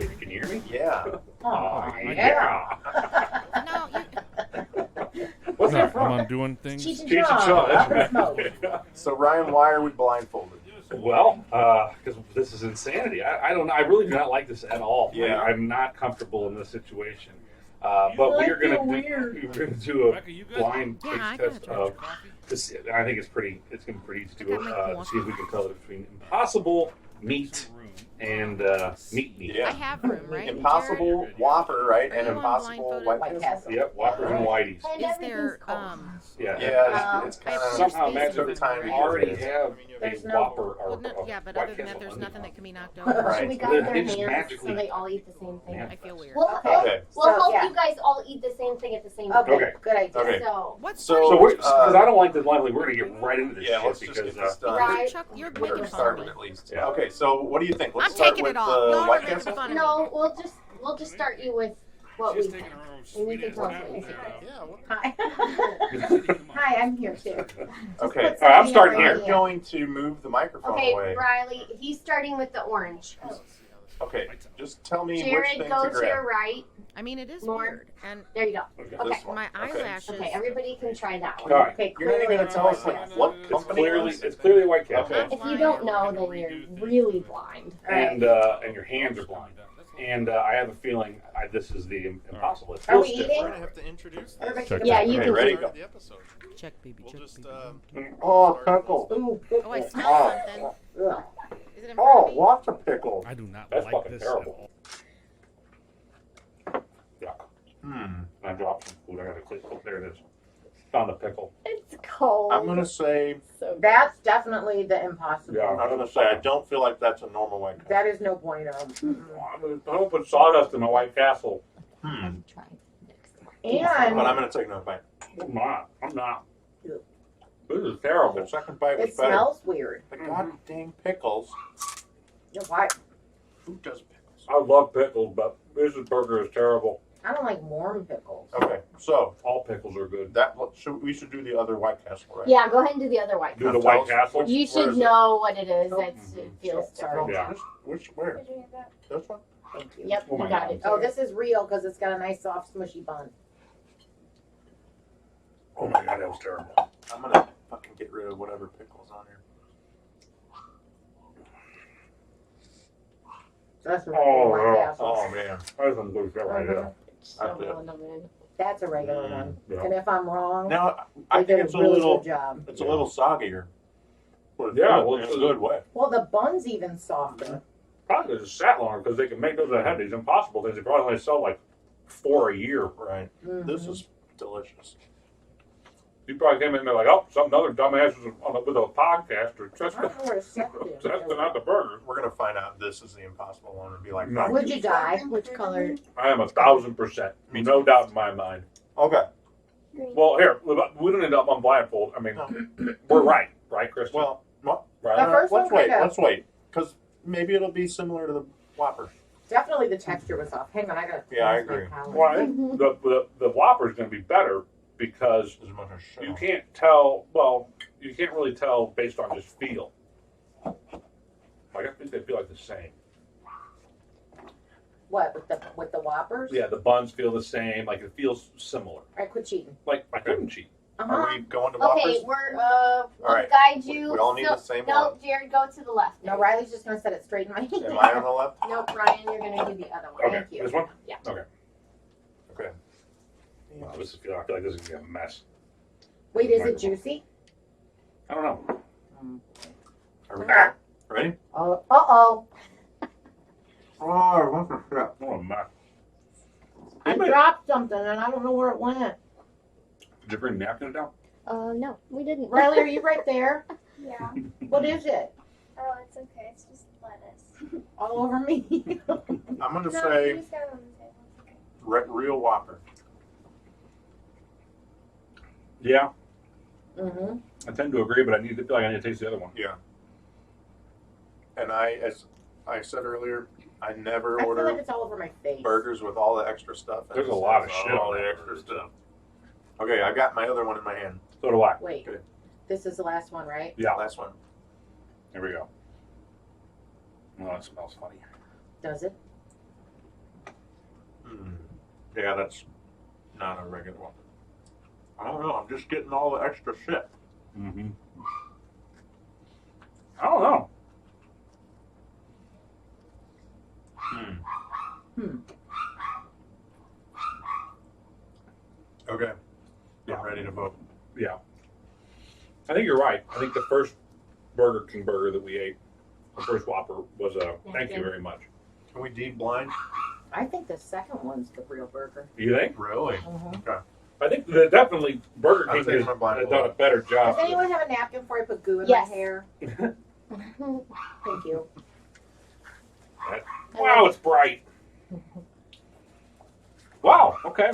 Baby, can you hear me? Yeah. Oh, yeah. No, What's that I'm from? on doing things. Cheech and Cheech and Chong. Chong, Up that's in smoke. right. So Ryan, why are we blindfolded? Well, because this is insanity. I don't know. I really do not like this at all. Yeah. I'm not comfortable in this situation. But we are going to do a blind Yeah, taste I test got of this. I think it's going to be pretty easy to I got my to see if we can tell the difference between impossible meat and meat. I Yeah. have room, right? Impossible Jared? Whopper, right? Are And you on impossible blindfolded? White Castle. Yep, Whoppers and Whiteys. And Is everything's there, cold. Yeah. Yeah, it's kind I of have Somehow space Magic in time there. already is. have There's a no- Whopper or Well, no, yeah, but White other than that, Castle there's onion nothing on that it. can be knocked over. Right. Should we They grab their just hands magically so they all eat the same thing? manifest. I feel weird. We'll, Okay. Okay. we'll So, hope yeah. you guys all eat the same thing at the same Okay, time. Okay. good idea. Okay. So, What's So- funny? So because I don't like this blindly, we're going to get right into this Yeah, shit let's just because get this done. Right. Chuck, you're We're making fun of starting me. at least. Yeah. Okay, so what do you think? Let's I'm start taking with it off. the No, White you're making Castle. fun of me. no, we'll just start you with what we think. And you can tell us what you think. Hi. Hi, I'm here too. Okay. Just put All right, I'm something starting up here. You're going to move the microphone Okay, away. Riley, he's starting with the orange. Okay, just tell me which Jared, thing go to to your grab. right. I mean, it is More. weird. And There you go. Okay, this one. my Okay. eyelashes. Okay, everybody can try that one. All right. Okay, You're not even going to tell us clearly. like what It's company clearly it is? White Castle, Okay. If you don't know, then you're really blind. and your hands are blind. And I have a feeling this is the impossible. It Are feels we different. eating? We're gonna have to introduce this. Everybody Check can- Yeah, that. you Okay, can ready? do Go. The episode. Check, baby, We'll check, just baby. Oh, pickle. Ooh, Oh, I pickles. smell something. Ugh. Is it in front of me? lots of pickles. I do not That's like fucking this terrible. at all. Yuck. I dropped some food. I got to click. Oh, there it is. Found the pickle. It's cold. I'm going to say, So That's definitely the impossible. Yeah. I'm going to say I don't feel like that's a normal White Castle. That is no bueno. I'm going to put sawdust in my White Castle. Hmm. try next time. But I'm And going to take another bite. I'm not. I'm not. Ew. This is terrible. The second bite was it better. smells weird. The god dang pickles. You know why? Who does pickles? I love pickles, but this burger is terrible. I don't like warm pickles. Okay, so All pickles are good. we should do the other White Castle, right? Yeah, go ahead and do the other white. Do the White Castle. You Where should is it? know what it is. Oh. It feels different. Yeah. Where? This one? Thank you. Yep, Oh you my got God. it. Oh, this is real because it's got a nice soft smushy bun. Oh my god, that was terrible. I'm going to fucking get rid of whatever pickles on here. That's a regular Oh, White yeah. Castle. Oh, man. That's some good shit right here. So That's it. limited. That's a regular one. Yeah. And if I'm wrong, Now, I they think did it's a a really little, good job. it's a little soggier. But it's Yeah, good, well, in a good way. Well, the bun's even softer. Probably because it sat longer because they can make those that have these impossible things. They probably only sell like 4 a year. Right. Mhm. This is delicious. You probably came in there like, oh, some other dumbass is with a podcast or I testing, don't know where it's set to. testing out the burgers. We're going to find out if this is the impossible one and be like, No. Would you die? Which color? I am 1,000%. Me No too. doubt in my mind. Okay. Green. Well, here, we don't end up on blindfold. I mean, we're right, Kristen? Well, what? The Right? first let's one wait. kinda- Let's wait. Because maybe it'll be similar to the Whopper. Definitely the texture was off. Hang on, I gotta. Yeah, I cleanse my agree. palate. Well, the Whopper is going to be better because As much as you can't tell. Well, you can't really tell based on just feel. Like, I think they feel like the same. What with the Whoppers? Yeah, the buns feel the same. Like it feels similar. All right, quit cheating. Like I couldn't cheat. Are we going to Whoppers? Okay, we'll right. guide you. We all need So- the same No, one. Jared, go to the left. No, Riley's just gonna set it straight in my hand. Am I on the left? Nope, Ryan, you're gonna do the other one. Okay, Thank you. this one. Yeah. Okay. Okay. Wow, I feel like this is gonna be a mess. Wait, is it juicy? I don't know. Are we ready? Oh, oh. Oh, what's the shit? Oh, a mess. I dropped something and I don't know where it went. Did you bring napkins down? No, we didn't. Riley, are you right there? Yeah. What is it? Oh, it's okay. It's just lettuce. All over me. I'm going to No, you say just got it on the table. It's okay. real Whopper. Yeah, Mm-hmm. I tend to agree, but I feel like I need to taste the other one. Yeah. And as I said earlier, I never I feel order like it's all over my face. burgers with all the extra stuff. and There's a it lot of says shit All on the that extra burger. stuff. Okay, I got my other one in my hand. So do I. Wait, Okay. this is the last one, right? Yeah. Last one. Here we go. Oh, that smells funny. Does it? Yeah, that's not a regular one. I don't know. I'm just getting all the extra shit. Mm-hmm. I don't know. Okay. Yeah. I'm ready to vote. Yeah. I think you're right. I think the first Burger King burger that we ate, the first Whopper, was a thank you very much. Can we deep blind? I think the second one's the real burger. You think? Really? Mhm. Okay. I think that definitely Burger I'm King taking has my blindfold done a better job. Does anyone have a napkin before I put goo in Yes. my hair? Thank you. Wow, it's bright. Wow. Okay.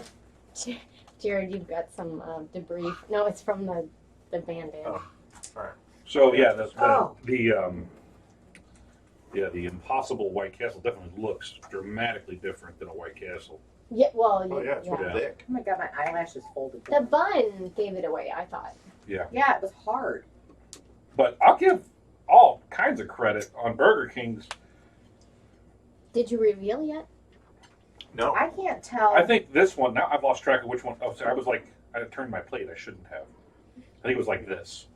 Jared, you've got some debris. No, it's from the Band-Aid. Oh. Alright. So yeah, Oh. the Impossible White Castle definitely looks dramatically different than a White Castle. Yeah, well, Oh, yeah, it's Yeah. thick. Oh my god, my eyelashes folded. The down. bun gave it away, I thought. Yeah, it was hard. But I'll give all kinds of credit on Burger King's. Did you reveal yet? No. I can't tell. I think this one, now I've lost track of which one. Oh, sorry, I turned my plate. I shouldn't have. I think it was like this.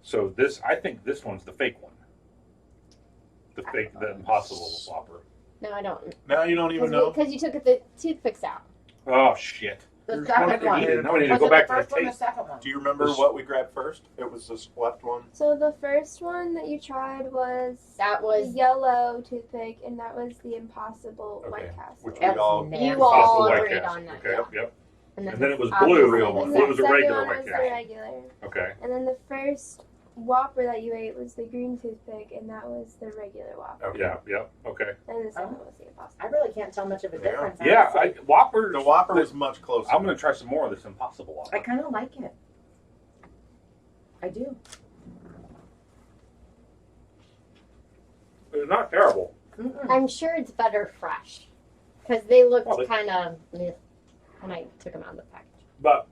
So I think this one's the fake one. The Impossible Whopper. No, I don't. Now you don't even know. Because you took the toothpicks out. Oh, shit. the There's second one one. that Now we need to Was go it back the to first the one or the taste. second one? Do you remember This- what we grabbed first? It was this left one. So the first one that you tried was That the was yellow toothpick, and that was the Impossible Okay. White Castle. Which we That's all. nasty. You Impossible all White agreed Castle. on that. Okay, Yeah. yep. And And then it was obviously blue. real one. the Blue was a second regular one White was the Castle. regular. Okay. And then the first Whopper that you ate was the green toothpick, and that was the regular Whopper. Okay. Yeah, okay. And the second was the Impossible. I really can't tell much of a Yeah. difference. Yeah, honestly. Whopper. The Whopper was much closer. I'm going to try some more of this Impossible Whopper. I kind of like it. I do. It's not terrible. Mm-mm. I'm sure it's better fresh. Because they looked Well, they- kind of when I took them out of the package. But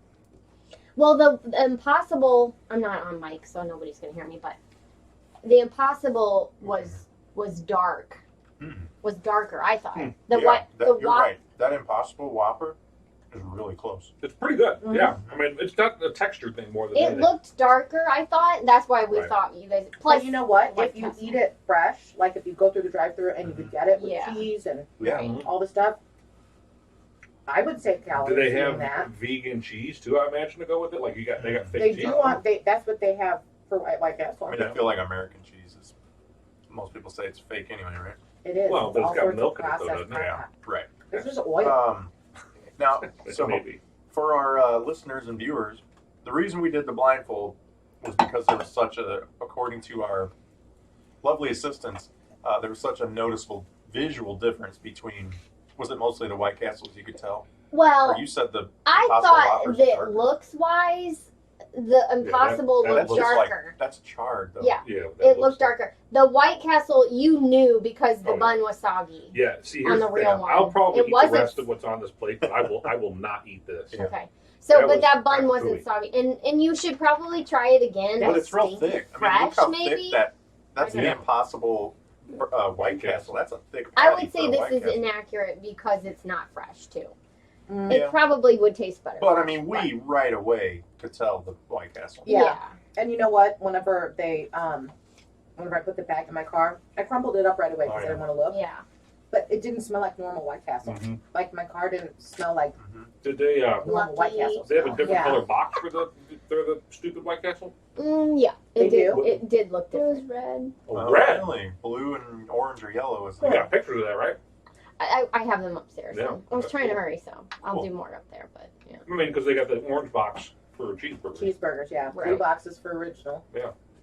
Well, the Impossible, I'm not on mic, so nobody's going to hear me, but the Impossible was dark. Mm. Was darker, I thought. Hmm. The Yeah, what? that, The you're right. That Impossible Whopper is really close. it's pretty good. Mhm. Yeah. I mean, it's not the texture thing more than It anything. looked darker, I thought. That's why we Right. thought you guys. But Plus, you know what? White If you Castle. eat it fresh, like if you go through the drive-thru and you could get it with Yeah. cheese and Yeah. Mhm. all the stuff, I would save calories Do they doing have that. vegan cheese too? I imagine to go with it. Like they got fake They cheese. do want. That's what they have for White Castle. I mean, I feel like American cheese is. Most people say it's fake anyway, right? It is. Well, but it's all got sorts milk of in it, though, processed doesn't it? crap. Right. This is oil. Now, so Maybe. for our listeners and viewers, the reason we did the blindfold was because there was such a, according to our lovely assistants, there was such a noticeable visual difference between. Was it mostly the White Castles you could tell? well, Or you said the I Impossible thought Whoppers that darker? looks wise, the Impossible that looked looks like- darker. that's charred though. Yeah. Yeah. It looked darker. The White Castle, you knew because the Oh, yeah. bun was soggy. Yeah. See, On here's the the real thing. one. I'll probably It eat wasn't- the rest of what's on this plate, but I will not eat this. Yeah. Okay. So, That but was that bun kinda wasn't gooey. soggy, and you should probably try it again. But it's real stinky thick. I mean, look fresh, how maybe. thick that's Yeah. the Impossible White Castle. That's a thick. I patty would for say a this White is Castle. inaccurate because it's not fresh too. Mm. It Yeah. probably would taste better. But I fresh, mean, we right away could tell the White Castle. Yeah. And you know what? Whenever I put the bag in my car, I crumpled it up right away because Oh, I didn't want to look. Yeah. But it didn't smell like normal White Castle. Mhm. Like my car didn't smell like Did they? normal White Lucky. Castle. They have a smell. different Yeah. color box for the stupid White Castle. Yeah. They It did. do? It did look It was different. red. Oh, red. Really? Blue and orange or yellow is You got pictures of that, right? I have them upstairs. Yeah, So I was that's trying to cool. hurry, so I'll Cool. do more up there. But yeah. I mean, because they got the orange box for cheeseburgers. Cheeseburgers, yeah. Right. 3 boxes for original.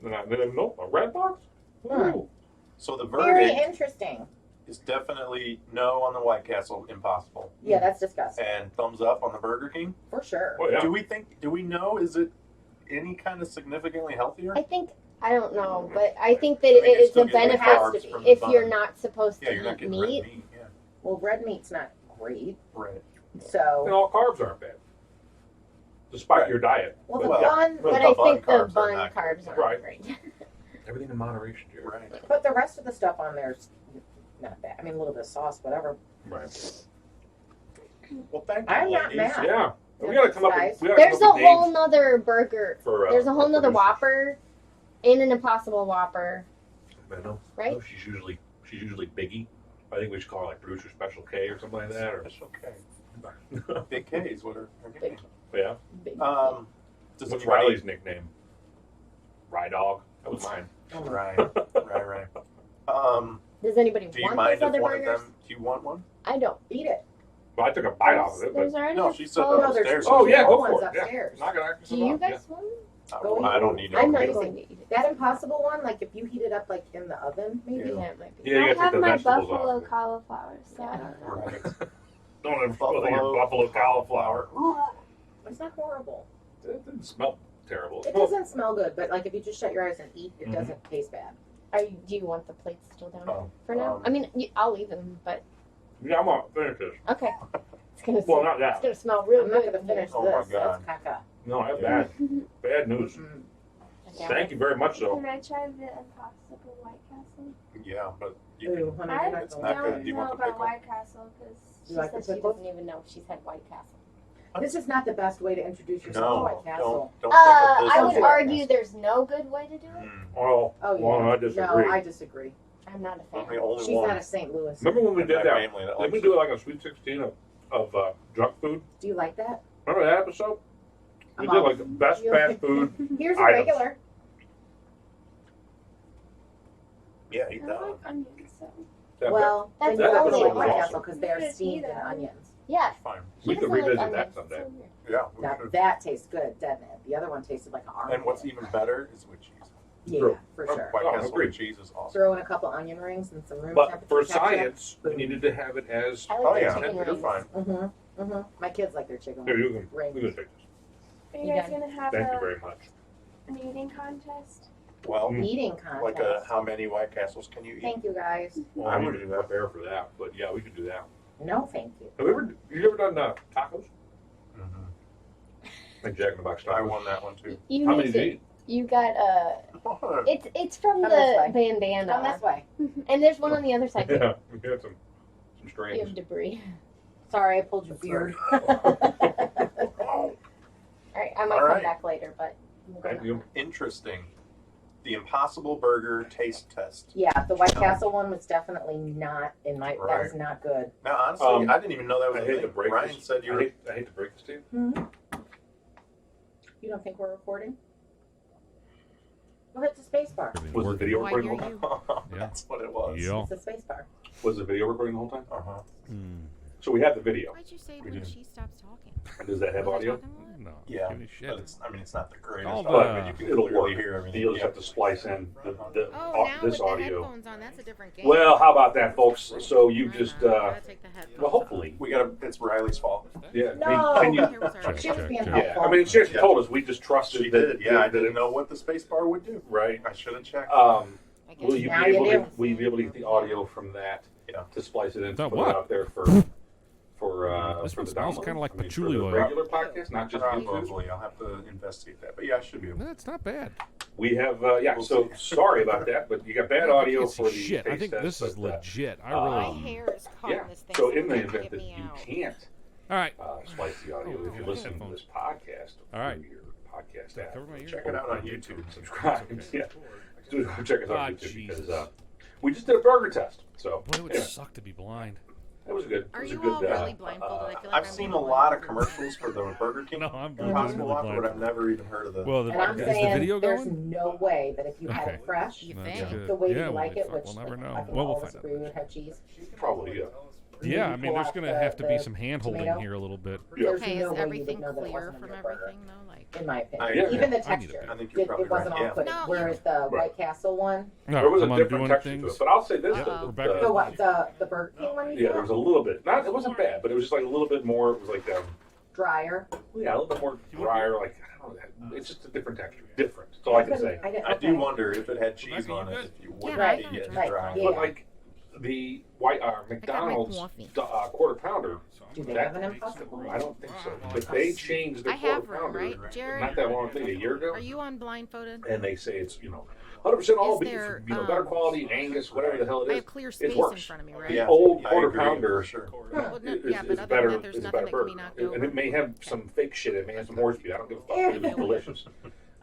And then nope, a red box. Hmm. Ooh. So the Very verdict interesting. is definitely no on the White Castle, Impossible, Yeah, that's disgusting. and thumbs up on the Burger King. For sure. Oh yeah. Do we know? Is it any kind of significantly healthier? I don't know, but I think that I mean, it you're is still a getting the benefit carbs from the if bun. you're not supposed Yeah, to you're not eat getting meat. red meat. Yeah, Well, red meat's not great. right. And So, all carbs aren't bad, despite Right. your diet. well, the Well, bun, well, But the I bun think the carbs are bun not carbs good. aren't Right. great. Everything in moderation, Jerry. Right. but the rest of the stuff on there's not bad. I mean, a little bit of sauce, whatever. Right. Well, thank you, I'm not ladies. mad. Yeah. We gotta come up Guys. with, we gotta There's a come up with whole names nother burger. for, There's a whole our nother producers. Whopper and an Impossible Whopper, I know. right? No, she's usually Biggie. I think we should call her like producer special K or something like that. Or That's okay. Big K is what her name. yeah. Big- Does What's anybody- Riley's nickname? Rye Dog. That was mine. Right. Does anybody Do you want mind those if other one burgers? of them? Do you want one? I don't. Eat it. Well, I took a bite off of it, There's but already No, a she said full- No, there's upstairs. oh yeah, go ones for it. Yeah. upstairs. Knock it Do you guys want? Go I eat. don't need it. I'm not amazing. going to eat it. That Impossible one, like if you heat it up like in the oven, maybe. Yeah, it might be. Yeah, you I gotta take have the my vegetables buffalo off. cauliflower, so I don't know. Right. Don't ever spoil your buffalo cauliflower. It's not horrible. It didn't smell terrible. It doesn't smell good, but like if you just shut your eyes and eat, it Mhm. doesn't taste bad. Do you want the plates still down Oh, for now? I mean, I'll leave them, but Yeah, I'm gonna finish this. okay. It's gonna. Well, smell, not it's that. gonna smell real I'm not good. gonna finish Oh my this. God. That's caca. No, that's bad. Bad news. Mm. Thank you very much, though. Can I try the Impossible White Castle? Yeah, but you Ooh, can. honey, I you're not It's going not to good. like Do you don't want know the about pickle? White Castle because You She like said the she pickle? doesn't even know if she's had White Castle. This is not the best way to introduce yourself to No, White Castle. don't think of this I as would White argue Castle. there's no good way to do it. Mm. Oh, Oh yeah. well, I disagree. No, I disagree. I'm not a I'm fan. the only She's one not a St. Louis. Remember when we in did my that? family that Did likes we it. do like a sweet 16 of junk food? Do you like that? Remember that episode? We I'm did out. like the best fast food. Here's a Items. regular. Yeah, eat I that like one. onions, so. That Well, That's then you have to the like only White one. Castle because they're You could steamed eat in it. onions. Yeah. Fine. we She could doesn't like revisit that onions, someday. so weird. Yeah, we Now should. that tastes good, doesn't it? The other one tasted like an arm. And what's even better is with cheese. Yeah, True. for Oh, sure. White Oh, Castle agreed. with cheese is awesome. Throw in a couple onion rings and some room But temperature for ketchup. science, we needed to have it as. I Oh like the yeah, chicken you're rings. fine. Mm-hmm. Mm-hmm. My kids like their chicken Here, you can rings. take this. Are You you guys done? gonna have Thank you a very much. an eating contest? Well, Mm. Eating contest. like a how many White Castles can you eat? Thank you guys. Well, I I would need to do that. prepare for that, but yeah, we could do that. No, thank you. Have you ever done tacos? Mhm. Like Jack in the Box tacos? I won that one too. You How need many did to. you eat? You got it's from Come the this way. bandana, Come this way. and there's one on the other side. too. Yeah, we had some You strange. have debris. Sorry, I pulled your beard. All right, I might All come right. back later, but I'm Thank gonna- you. Interesting. The Impossible Burger taste test. Yeah, the White Castle one was definitely not in my. That was Right. not good. Now, honestly, Um, I didn't even know that was I a hate to thing. break Ryan this. said you I were. hate to break this to you. You don't think we're recording? Go hit the space bar. Was the video Oh, I recording the hear whole time? you. That's what it was. Yeah. It's the space bar. Was the video recording the whole time? Uh-huh. So we have the video. Why'd you say We when did. she stops talking? Does that have Was I audio? talking a lot? No. Yeah, Give me shit. but it's. I mean, it's not the greatest. Oh, but you can it'll clearly work. hear everything. You'll just Yeah. have to splice in Oh, now this with the audio. headphones on, that's a different game. Well, how about that, folks? So you I just, know, I gotta take the headphones well, off. hopefully, We gotta. It's Riley's fault. yeah. No. I mean, can you? Here was our- She was being check. Yeah, helpful. I mean, she actually told us. We just trusted She that. did. Yeah, I that didn't it- know what the space bar would do. Right. I should have checked. I guess Will you Now be you able do. to? Will you be able to get the audio from that? Yeah. To splice it in, to That put what? it out there for This for one the smells download? kinda like I mean, patchouli for the oil. regular podcast, not just YouTube. Probably. I'll have to investigate that. But yeah, I should be able. That's not bad. We have, yeah. So sorry about that, but you got bad I audio can't see for the shit. I taste think test, this is but, legit. I My really. hair is caught Yeah. in this thing. So in the somebody event get that me you out. can't All right. splice the audio, if you listen to this podcast, All right. through your podcast app, Cover my ears. Check it out on YouTube. subscribe. Yeah, do check us out Ah, on YouTube Jesus. because we just did a burger test. So Boy, it would yeah, suck to be blind. it was a good. Are it was you a good, all really blindfolded? I feel like I've I'm seen being a lot of blindfolded. commercials for the Burger King No, I'm Impossible Whopper, but I've blindfolded. never even heard of the. Well, And I'm is the saying video there's going? no way that if you had Okay. it fresh, You That's think? good. the way Yeah, you like well, it, which we'll never know. I think Well, all we'll of us find agree would have cheese. Probably yeah. Yeah, I Maybe mean, pull there's out going to the- have to be the some hand holding tomato. here a little bit. Yeah. There's Okay, no is way you everything would know that it clear wasn't in from your burger, everything though? Like, in my opinion. Yeah. Even the I need a texture, bit. I think you're probably it wasn't right. all Yeah. put. No, Whereas the Right. White Castle one, All There right, was a I'm different doing texture things. to it, but I'll say this: Uh-oh. Rebecca. the what the Burger King one, you yeah, there was a little bit. Not, it wasn't bad, but it was just like a little bit more. It was like, drier. yeah, a little bit more drier. Like I don't know, it's just a different texture. Different. That's all I can say. I do wonder if it had cheese on it, if you would Yeah, I be know, getting right. dry. Yeah. But like the McDonald's coffee. quarter pounder. Do they have an Impossible? I don't think so. But they changed their I quarter have room, pounder right, Jared? not that long, maybe a year ago. Are you on blindfolded? And they say it's 100% all Is beef, there, better quality, Angus, whatever the hell it I is. have clear space It in works. front of me, right? The Yeah, old I quarter agree, pounder for sure. Well, no, is, yeah, but is other better. than that, there's is a nothing better that can be burger. knocked And over. it may have some fake shit. It may have some horse beef. I don't give a fuck. But it's delicious.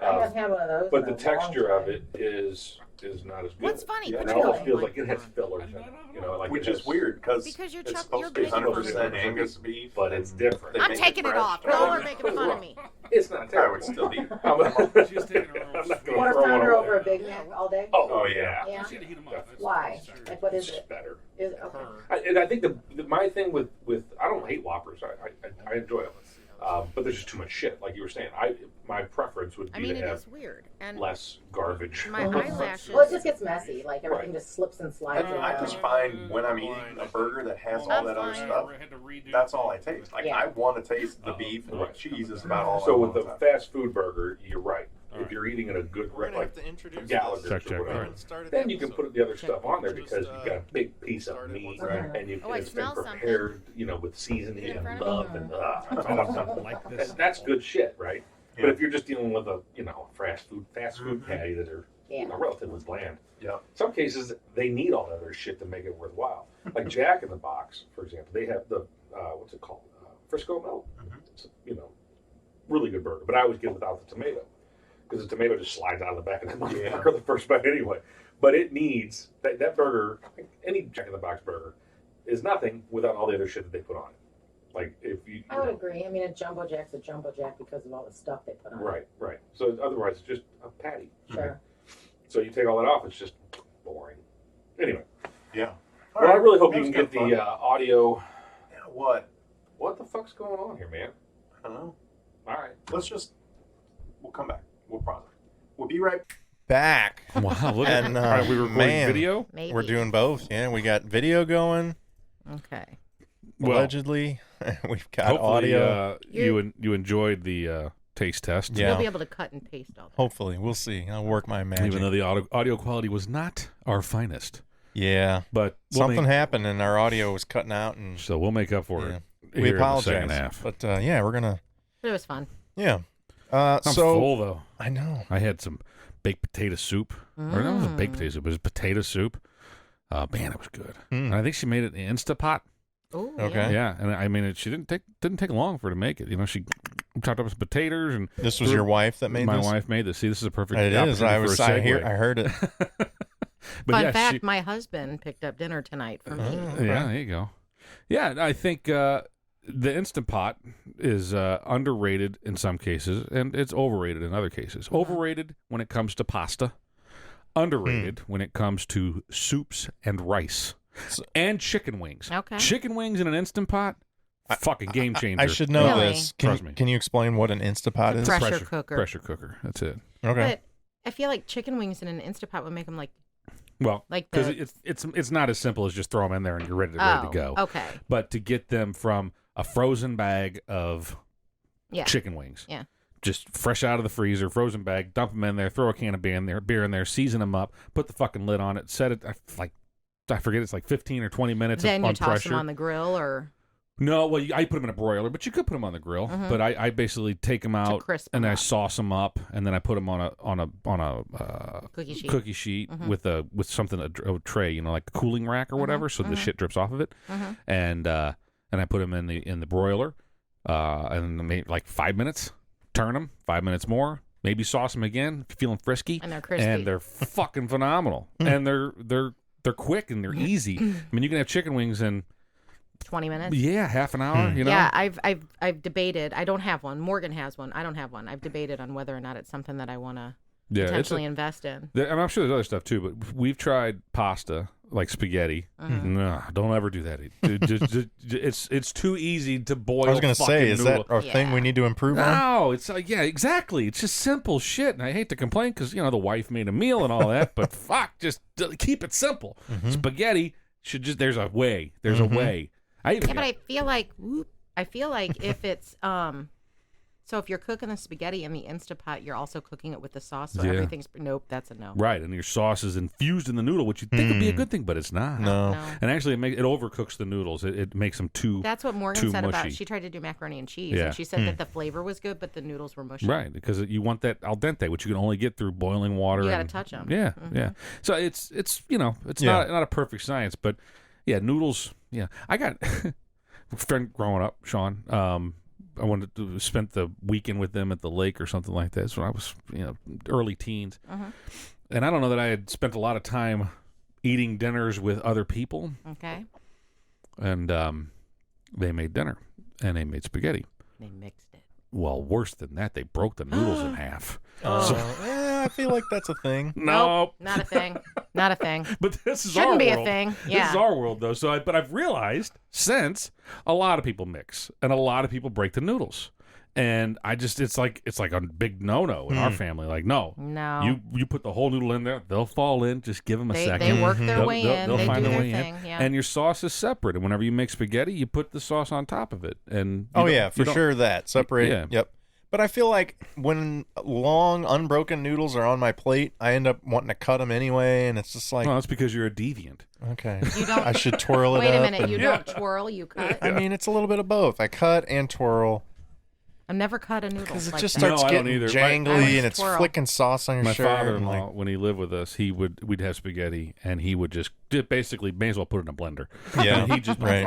I haven't had one of those. But in the a long texture of time. it is not as good. What's funny? Yeah, Put it your almost phone feels on. like it has fillers in it. Like Which it is has- weird because Because you're it's you're supposed to be making fun of 100% me. Angus beef, But it's different. they I'm make taking it fresh. off. Y'all are making fun of me. It's not I terrible. would still eat. She's taking her own I'm not gonna Quarter throw one pounder away. over a Big Mac all day? Oh yeah. Yeah. She had to heat 'em up. That's- Why? that's Like, what is It's it? better. Is it okay? And I think my thing with I don't hate Whoppers. I enjoy them, but there's just too much shit. Like you were saying, my preference would I be mean, to it have is weird. And less garbage. my on the eyelashes- front. Well, it just gets messy. Like everything Right. just slips and slides I around. just find when I'm eating a burger that has all I'm that other fine. stuff, that's all I taste. Like Yeah. I want to taste the beef and the Right. cheese is about all. So I with the want. fast food burger, you're right. All If right. you're eating at a good We're gonna like have to introduce Gallagher's this. Check, or whatever, all right. Start of then the you can episode. put the other stuff on there Just, because you've got a big piece of started meat, once again. and Oh, I it's been smell something. prepared, with seasoning Is it in and front of love me? and It's all awesome. that. Like this. That's good shit, right? Yeah. But if you're just dealing with a fast food patty that are Yeah. relatively bland, Yeah. some cases they need all that other shit to make it worthwhile. Like Jack in the Box, for example, they have the what's it called, Frisco Melt. Mhm. It's really good burger, but I always get it without the tomato because the tomato just slides out of the back of that motherfucker the first bite anyway. But it needs that burger. Any Jack in the Box burger is nothing without all the other shit that they put on it. Like if you, I would agree. I mean, a jumbo jack's a jumbo jack because of all the stuff they put on it. right. So otherwise, it's just a patty. Sure. So you take all that off, it's just boring. Anyway, Yeah. well, I really hope you That can was get good the fun. audio. Yeah, what? What the fuck's going on here, man? I don't know. All right. We'll come back. We'll pause it. We'll be right Back. Wow, look at And, All right, we recording man. video. maybe. We're doing both. Yeah, we got video going. Okay. Well, Allegedly, we've got hopefully, audio. you enjoyed the taste test. Yeah. You'll be able to cut and paste all that. Hopefully, we'll see. I'll work my magic. Even though the audio quality was not our finest, Yeah, but we'll something make, happened and our audio was cutting out, and so we'll make up for yeah. it. we here in the apologize. second half. But yeah, we're gonna. But it was fun. Yeah. I'm So full though. I know. I had some baked potato soup. Or that wasn't baked potato soup. It was potato soup. Man, it was good. And I think she made it in Instapot. Oh, Okay. Yeah, and I mean, she didn't take long for her to make it. She chopped up some potatoes, and This was your wife that made my this. wife made this. See, this is a perfect. It is. opportunity for a I segue. heard it. But Fun yeah, fact: she- my husband picked up dinner tonight for me. Oh, Yeah, there you go. Yeah, I think the Instant Pot is underrated in some cases, and it's overrated in other cases. Overrated when it comes to pasta, underrated when it comes to soups and rice, and chicken wings. Okay. Chicken wings in an Instant Pot, fucking game changer. I should know Really? this. Trust me. Can you explain what an Instapot is? Pressure cooker. Pressure cooker. That's it. Okay. But I feel like chicken wings in an Instapot would make them like Well, Like because the- it's not as simple as just throw them in there and you're ready to go. Okay. But to get them from a frozen bag of Yeah. chicken wings, Yeah. just fresh out of the freezer, frozen bag, dump them in there, throw a can of beer in there, season them up, put the fucking lid on it, set it I forget, it's like 15 or 20 minutes Then you on toss pressure. them on the grill or No, well, I put them in a broiler, but you could put them on the grill. Mhm. But I basically take them out crisp and them I up. sauce them up, and then I put them on a cookie sheet. Mhm. with something a tray, like a cooling rack or whatever, so the shit drips off of it. Mhm. And I put them in the broiler, and maybe like 5 minutes. Turn them 5 minutes more. Maybe sauce them again if you're feeling frisky. And they're crispy. And they're fucking phenomenal. And they're quick and they're easy. I mean, you can have chicken wings in 20 minutes. half an hour. You know. Yeah, I've debated. I don't have one. Morgan has one. I don't have one. I've debated on whether or not it's something that I want to potentially invest in. And I'm sure there's other stuff too, but we've tried pasta like spaghetti. Nah, don't ever do that. It's too easy to boil. I was going to say, is that noodle. a thing we need to improve on? No, it's yeah, exactly. It's just simple shit, and I hate to complain because the wife made a meal and all that, but fuck, just keep it simple. Spaghetti should just there's a way. There's a way. I even Yeah, but I feel like if it's So if you're cooking the spaghetti in the Instapot, you're also cooking it with the sauce. So Yeah. everything's nope. That's a no. Right, and your sauce is infused in the noodle, which you'd think would be a good thing, but it's not. No. No. And actually, it overcooks the noodles. It makes them too. That's what Morgan too said about. mushy. She tried to do macaroni and cheese, Yeah. and she said that the flavor was good, but the noodles were mushy. Right, because you want that al dente, which you can only get through boiling water. You got to and- touch them. Yeah, yeah. So it's it's Yeah. not a perfect science, but yeah, noodles. Yeah, I got a friend growing up, Sean. I wanted to spent the weekend with them at the lake or something like that. So I was early teens, and I don't know that I had spent a lot of time eating dinners with other people. Okay. And they made dinner, and they made spaghetti. They mixed it. Well, worse than that, they broke the noodles in half. I feel like that's a thing. No, Not a thing. Not a thing. but this is Shouldn't our be world. a thing. This Yeah. is our world, though. So, but I've realized since a lot of people mix and a lot of people break the noodles, and it's like a big no-no in our family. Like, no, you put the whole noodle in there, they'll fall in. Just give them a second. They work their way in. They'll They find do their their way thing. in. Yeah. And your sauce is separate. And whenever you make spaghetti, you put the sauce on top of it. And Oh yeah, for sure that separate. Yeah. Yep. But I feel like when long unbroken noodles are on my plate, I end up wanting to cut them anyway, and it's just like, Well, that's because you're a deviant. okay, You don't- I should twirl it Wait a up. minute. and- You don't twirl. You cut. I mean, it's a little bit of both. I cut and twirl I've never cut a noodle. because it like just that. starts No, I don't getting either. I jangly always and it's twirl. flicking sauce on your My shirt. and father-in-law, like, when he lived with us, we'd have spaghetti, and he would just basically may as well put it in a blender. Yeah, And he just right.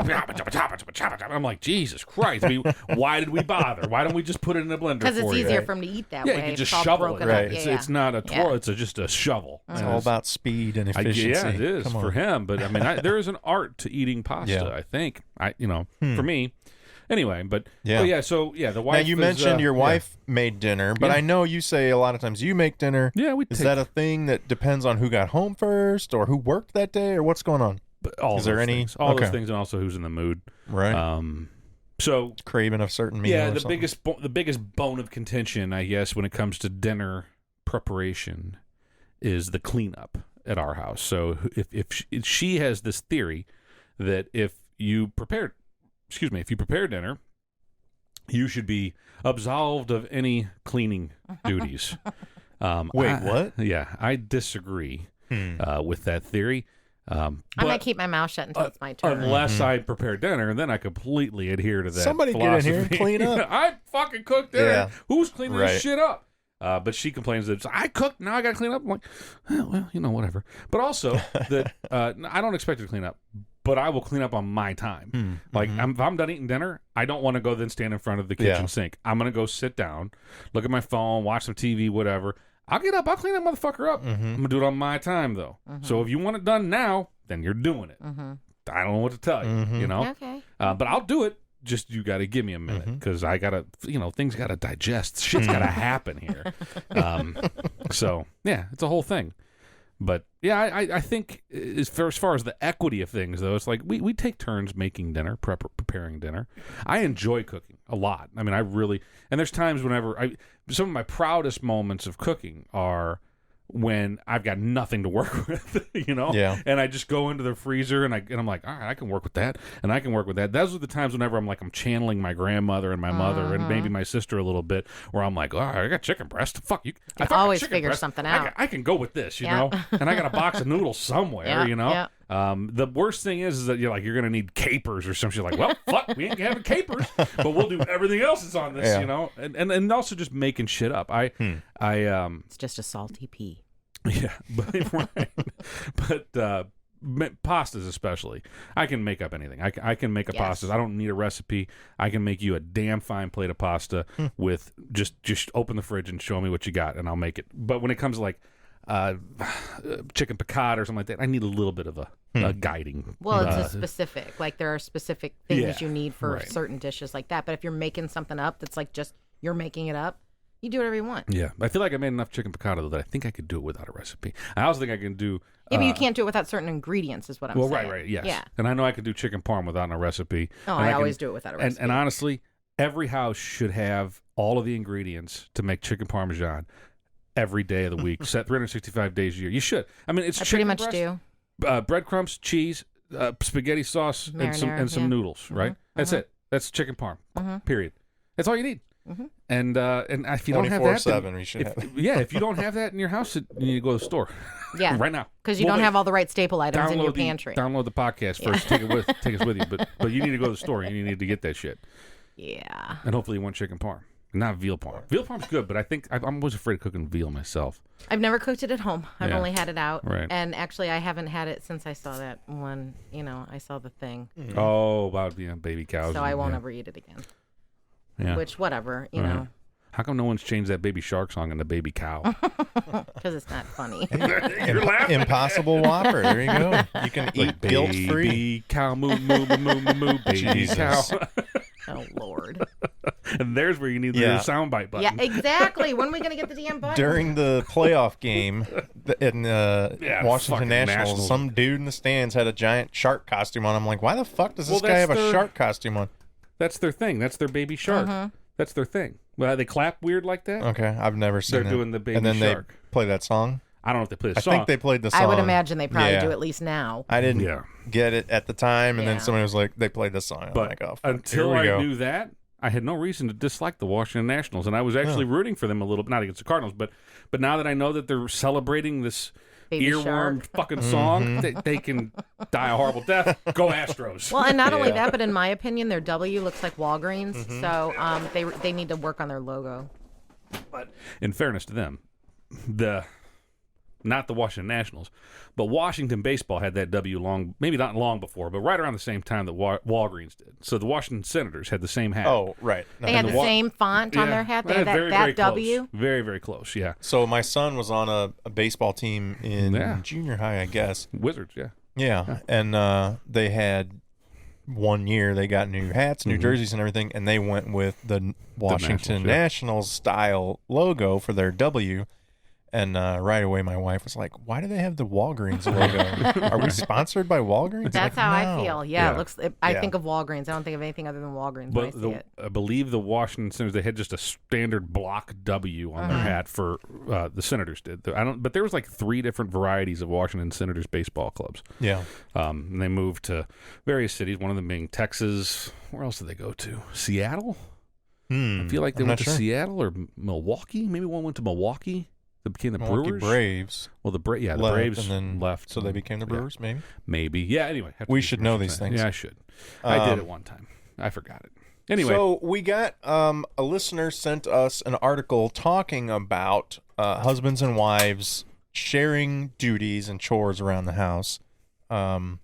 I'm like, Jesus Christ! I mean, why did we bother? Why don't we just put it in a blender? Because it's for you? easier for him to eat that Yeah, way. you can just It's all shovel it. broken Right. up. It's, Yeah, it's not a twirl; Yeah. it's just a shovel. It's And all about speed and efficiency. yeah, it is Come on. for him. But I mean, there is an art to eating pasta. Yeah. I think for me. Anyway, but Yeah. So the Now wife. you is, mentioned your yeah. wife made dinner, but Yeah. I know you say a lot of times you make dinner. Yeah, we Is take that a thing that depends on who got home first or who worked that day or what's going on? all is there those any- things, all those okay. things, and also who's in the mood. Right. So Craving a certain meal. yeah, or the something. biggest bone of contention, I guess, when it comes to dinner preparation, is the cleanup at our house. So if she has this theory that if you prepare dinner, you should be absolved of any cleaning duties. Wait, what? Yeah, I disagree with that theory. I'm But gonna keep my mouth shut until it's my turn. unless I prepare dinner, and then I completely adhere to that. Somebody get in here and philosophy. clean up. I fucking cooked dinner. Yeah. Who's cleaning Right. this shit up? But she complains that I cooked, now I got to clean up. I'm like, well, whatever. But also that I don't expect her to clean up, but I will clean up on my time. Like if I'm done eating dinner, I don't want to go then stand in front of the kitchen Yeah. sink. I'm gonna go sit down, look at my phone, watch some TV, whatever. I'll get up, I'll clean that motherfucker up. I'm gonna do it on my time though. So if you want it done now, then you're doing it. I don't know what to tell you. Okay. But I'll do it. Just you got to give me a minute because I gotta, things gotta digest. Shit's gotta happen here. So yeah, it's a whole thing. But yeah, I think as far as the equity of things though, it's like we take turns making dinner, preparing dinner. I enjoy cooking a lot. I mean, and there's times whenever some of my proudest moments of cooking are when I've got nothing to work with, Yeah. and I just go into the freezer and I'm like, all right, I can work with that, and I can work with that. Those are the times whenever I'm channeling my grandmother and my mother and maybe my sister a little bit, where I'm like, all right, I got chicken breast. Fuck you. I fucking always chicken figure breast. something I out. I can go with this, Yeah. and I got a box of noodles somewhere, Yeah, The worst thing is that you're going to need capers or something. You're like, well, fuck, we ain't having capers, but we'll do everything else that's on this, Yeah. and also just making shit up. It's just a salty pea. Yeah, but right. But pastas especially, I can make up anything. I can make a Yes. pasta. I don't need a recipe. I can make you a damn fine plate of pasta with just open the fridge and show me what you got, and I'll make it. But when it comes to like chicken piccata or something like that, I need a little bit of a guiding. Well, it's a specific. Like there are specific things Yeah, you need for right. certain dishes like that. But if you're making something up that's like just you're making it up, you do whatever you want. Yeah, I feel like I made enough chicken piccata though that I think I could do it without a recipe. I also think I can do. Yeah, but you can't do it without certain ingredients, is what I'm Well, saying. right, yes. Yeah. And I know I can do chicken parm without a recipe. Oh, and I can- always do it without a recipe. And honestly, every house should have all of the ingredients to make chicken parmesan every day of the week, set 365 days a year. You should. I mean, it's I chicken pretty much breast, do. breadcrumbs, cheese, spaghetti sauce, and some Marinara, some yeah. noodles. Right. That's it. That's chicken parm. Period. That's all you need. And if you don't have that, 24/7, we should have. if you don't have that in your house, you need to go to the store. Yeah. Right now. Because you don't have all the right staple items in your pantry. Download the podcast first. Take us with you. But you need to go to the store and you need to get that shit. Yeah. And hopefully you want chicken parm. Not veal parm. Veal parm's good, but I think I'm always afraid of cooking veal myself. I've never cooked it at home. I've only had it out. Right. And actually, I haven't had it since I saw that one. I saw the thing. Oh, about baby cows. So I won't ever eat it again. Yeah. Which, whatever, you know. How come no one's changed that Baby Shark song into Baby Cow? Because it's not funny. You're laughing. Impossible Whopper. There you go. You can eat guilt-free. Baby cow, moo, moo, moo, moo, moo, baby Jesus. cow. Oh, Lord. And there's where you need the soundbite button. Yeah, exactly. When are we going to get the damn button? During the playoff game in Washington fucking Nationals, some dude in the stands had a giant shark costume on. I'm like, why the fuck does this guy have a shark costume on? That's their thing. That's their baby shark. That's their thing. Well, they clap weird like that. Okay, I've never seen They're that. doing the baby and then shark. they play that song? I don't know if they play the I song. think they played the song. I would imagine they probably do at least now. I didn't get it at the time, and then Yeah. somebody was like, they played the song. I'm But like, oh, fuck, until here we I go. knew that, I had no reason to dislike the Washington Nationals, and I was actually rooting for them a little bit, not against the Cardinals, but now that I know that they're celebrating this Baby earworm shark. fucking song, they can die a horrible death. Go Astros. Well, and not only that, but in my opinion, their W looks like Walgreens, so they need to work on their logo. But in fairness to them, not the Washington Nationals, but Washington baseball had that W maybe not long before, but right around the same time that Walgreens did. So the Washington Senators had the same hat. Oh, right. No. They had the same font on their hat. They had very, that very W. Close. Very, very close, yeah. So my son was on a baseball team in junior high, I guess. Wizards, yeah. Yeah, and they had one year they got new hats, new jerseys, and everything, and they went with the Washington Nationals style logo for their W. And right away, my wife was like, "Why do they have the Walgreens logo? Are we sponsored by Walgreens?" That's like, how no. I feel. Yeah, it looks. I think of Walgreens. I don't think of anything other than Walgreens when I see it. I believe the Washington Senators, they had just a standard block W on their hat for the Senators did. But there was like 3 different varieties of Washington Senators baseball clubs. Yeah. And they moved to various cities. One of them being Texas. Where else did they go to? Seattle. I feel like they went to Seattle or Milwaukee. Maybe one went to Milwaukee. That became the Milwaukee Brewers. Braves. Well, the Braves and then left, so they became the Brewers. Maybe. Yeah. Anyway, we should know these things. Yeah, I should. I did it one time. I forgot it. Anyway, so we got a listener sent us an article talking about husbands and wives sharing duties and chores around the house, and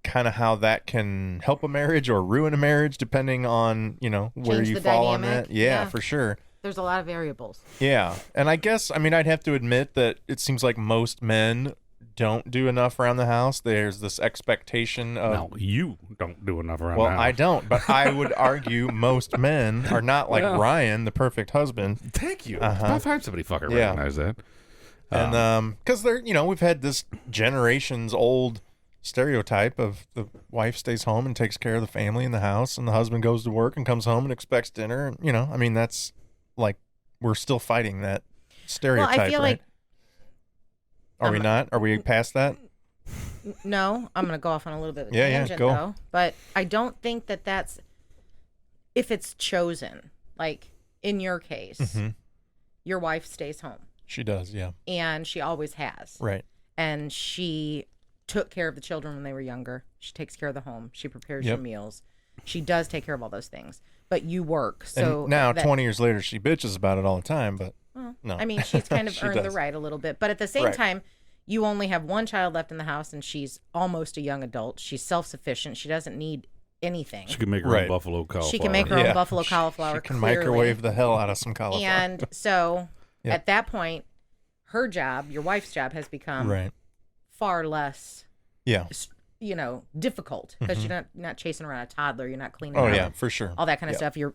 kind of how that can help a marriage or ruin a marriage depending on where Change you the fall on dynamic. that. Yeah, for sure. There's a lot of variables. Yeah, and I guess I'd have to admit that it seems like most men don't do enough around the house. There's this expectation of no, you don't do enough around the house. Well, I don't, but I would argue most men are not like Ryan, the perfect husband. Thank you. I've had somebody fucking recognize that. And because we've had this generations old stereotype of the wife stays home and takes care of the family in the house, and the husband goes to work and comes home and expects dinner. And that's like we're still fighting that stereotype. Well, I feel right? like Are we not? Are we past that? No, I'm going to go off on a little bit of a Yeah, tangent, go. though. But I don't think that that's, if it's chosen, like in your case, your wife stays home. She does, yeah. And she always has. Right. And she took care of the children when they were younger. She takes care of the home. She prepares your meals. She does take care of all those things. But you work, so... And now, 20 years later, she bitches about it all the time, but no. I mean, she's kind of She earned the does. right a little bit. But at the same time, you only have one child left in the house, and she's almost a young adult. She's self-sufficient. She doesn't need anything. She can make her own buffalo cauliflower. She can make her own buffalo cauliflower, She can clearly. microwave the hell out of some cauliflower. And so, at that point, her job, your wife's job, has become far less... Yeah. Difficult because you're not chasing around a toddler. You're not cleaning. Oh out yeah, for sure. all that kind of stuff. Your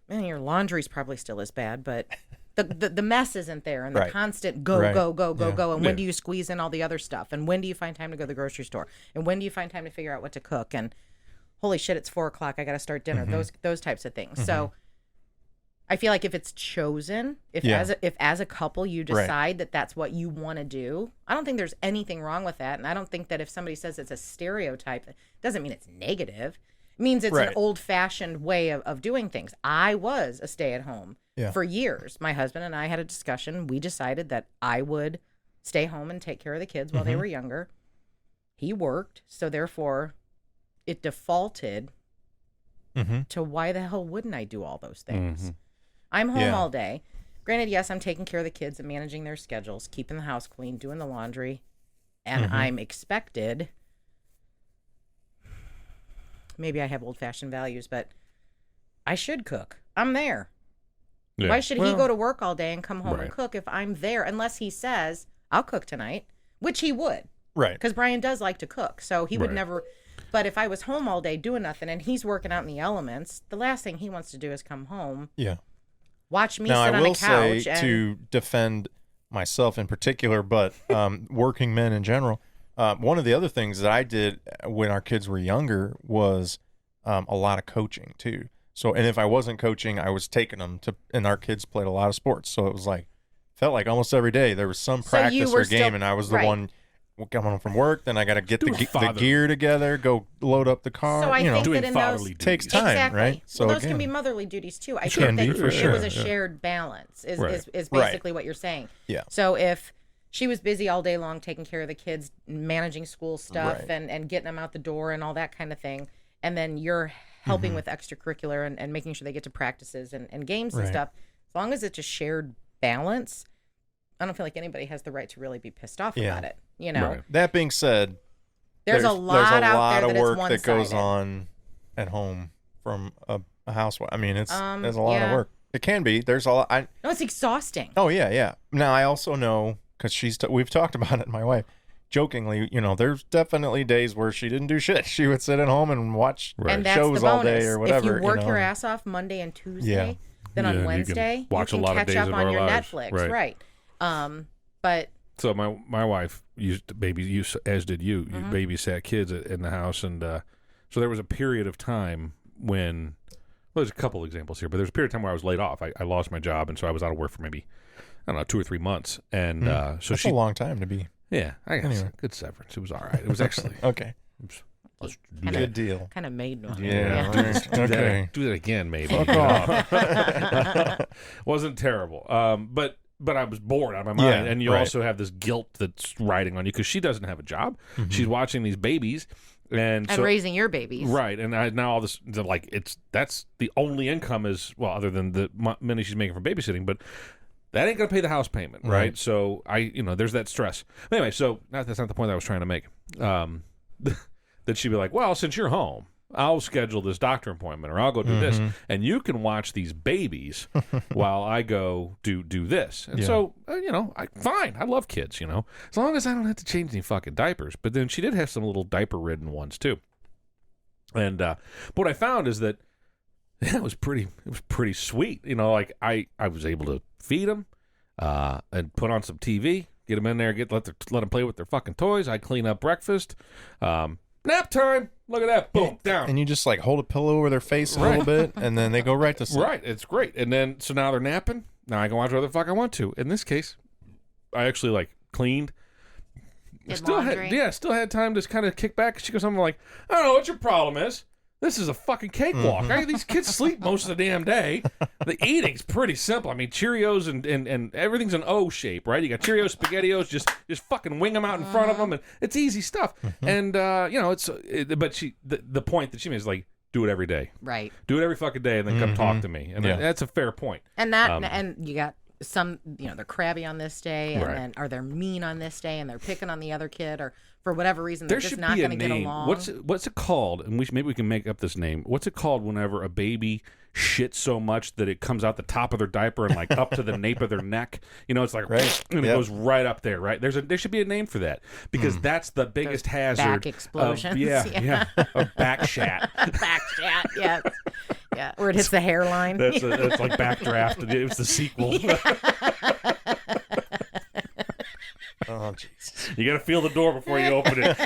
laundry's probably still as bad, but the mess isn't there, and the constant go. And when do you squeeze in all the other stuff? And when do you find time to go to the grocery store? And when do you find time to figure out what to cook? And holy shit, it's 4:00. I got to start dinner. Those types of things. So I feel like if it's chosen, if as a couple you decide that that's what you want to do, I don't think there's anything wrong with that. And I don't think that if somebody says it's a stereotype, it doesn't mean it's negative. It means it's an Right. old-fashioned way of doing things. I was a stay-at-home Yeah. for years. My husband and I had a discussion. We decided that I would stay home and take care of the kids while they were younger. He worked, so therefore it defaulted to why the hell wouldn't I do all those things? I'm home all day. Granted, yes, I'm taking care of the kids and managing their schedules, keeping the house clean, doing the laundry, and I'm expected. Maybe I have old-fashioned values, but I should cook. I'm there. Yeah. Why should he go to work all day and come home Right. and cook if I'm there? Unless he says, I'll cook tonight, which he would. Right. Because Brian does like to cook. So he would Right. never. But if I was home all day doing nothing and he's working out in the elements, the last thing he wants to do is come home, Yeah. watch me Now, sit I on will a couch. say, And to defend myself in particular, but working men in general, one of the other things that I did when our kids were younger was a lot of coaching too. So, and if I wasn't coaching, I was taking them to, and our kids played a lot of sports. So it was like, felt like almost every day there was some So you practice were or game, still- and I was the right. one coming home from work. Then I got to get Doing the father- gear together, go load up the car. So I you know, think Doing that in fatherly those takes duties. time, exactly. right? So Well, those again, can be motherly duties too. I Can think be, that for it sure, was a yeah. shared balance. Is Right. is Right. basically what you're saying. Yeah. So if she was busy all day long taking care of the kids, managing school stuff, Right. and getting them out the door and all that kind of thing, and then you're helping with extracurricular and making sure they get to practices and games and Right. stuff, as long as it's a shared balance, I don't feel like anybody has the right to really be pissed off Yeah. about it. You know, Right. that being said, there's a lot out there of that work is that goes one-sided. on at home from a housewife. I mean, there's a lot yeah. of work. It can be. There's a lot. No, it's exhausting. Oh yeah, yeah. Now I also know because we've talked about it. My wife, jokingly, there's definitely days where she didn't do shit. She would sit at home and watch Right. And that's shows the bonus. all day or whatever. If you work know. your ass off Monday and Tuesday, Yeah. then Yeah, on you can Wednesday watch you a can lot of catch days up of on our your lives. Netflix, Right. But So my wife used to baby, as did you. You babysat kids in the house, and so there was a period of time when. Well, there's a couple examples here, but there's a period of time where I was laid off. I lost my job, and so I was out of work for maybe, I don't know, 2 or 3 months. And so That's she, a long time to be. yeah, I got Anyway. good severance. It was all right. It was actually Okay, let's do Kinda- that. good deal. kind of made one. Yeah. Do that- Okay. do that again, maybe. Fuck You know? off. Wasn't terrible. But I was bored out of my mind, Yeah, and you right. also have this guilt that's riding on you because she doesn't have a job. She's watching these babies, and And so raising your babies. right. And now all this that's the only income is other than the money she's making from babysitting, but that ain't gonna pay the house payment, right? Right. So there's that stress. Anyway, so that's not the point I was trying to make. That she'd be like, well, since you're home, I'll schedule this doctor appointment, or I'll go do this, and you can watch these babies while I go do this. And Yeah. so, fine. I love kids, as long as I don't have to change any fucking diapers. But then she did have some little diaper-ridden ones too. And but what I found is that it was pretty sweet. I was able to feed them and put on some TV, get them in there, let them play with their fucking toys. I clean up breakfast. Nap time. Look at that. Boom. Down. And you just like hold a pillow over their face a little bit, and then they go right to sleep. Right. It's great. And then, so now they're napping. Now I can watch whatever the fuck I want to. In this case, I actually cleaned. Did Still laundry. had time to kind of kick back. She goes something like, I don't know what your problem is. This is a fucking cakewalk. These kids sleep most of the damn day. The eating's pretty simple. I mean, Cheerios and everything's an O shape, right? You got Cheerios, SpaghettiOs, just fucking wing them out in front of them, and it's easy stuff. And but the point that she made is do it every day, Right. do it every fucking day, and then come talk to me. And Yeah. that's a fair point. And and you got some, they're crabby on this day, and Right. then or they're mean on this day, and they're picking on the other kid, or for whatever reason they're There just should not be a going to get name. along. What's it called? And maybe we can make up this name. What's it called whenever a baby shits so much that it comes out the top of their diaper and up to the nape of their neck? It's like Right. and it Yep. goes right up there. Right? There should be a name for that because that's the biggest hazard. back explosions. Of, yeah. Of BackShat. BackShat, yes. Yeah, where it hits the hairline. That's like Backdraft. It was the sequel. Oh, Oh, Jesus. You got to feel the door before you open it.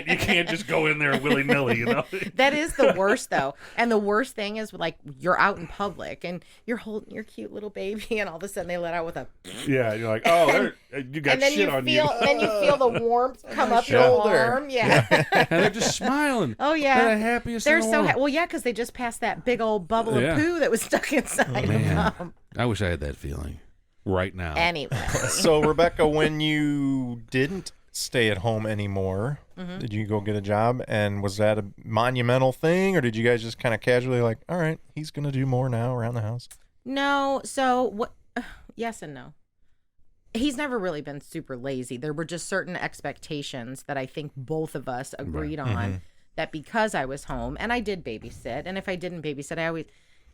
You can't just go in there willy nilly. You know. That is the worst though, and the worst thing is like you're out in public and you're holding your cute little baby, and all of a sudden they let out with a. Yeah, you're like, oh, you got shit on you. And then you feel the warmth come up your arm. Yeah. And they're just smiling. Oh yeah. They're the happiest. They're in the so world. well, yeah, because they just passed that big old bubble Yeah. of poo that was stuck inside Man, of them. I wish I had that feeling right now. Anyway. So, Rebecca, when you didn't stay at home anymore, Mm-hmm. did you go get a job? And was that a monumental thing, or did you guys just kind of casually like, all right, he's going to do more now around the house? No, so what? Yes and no. He's never really been super lazy. There were just certain expectations that I think both of us agreed on that because I was home and I did babysit. And if I didn't babysit,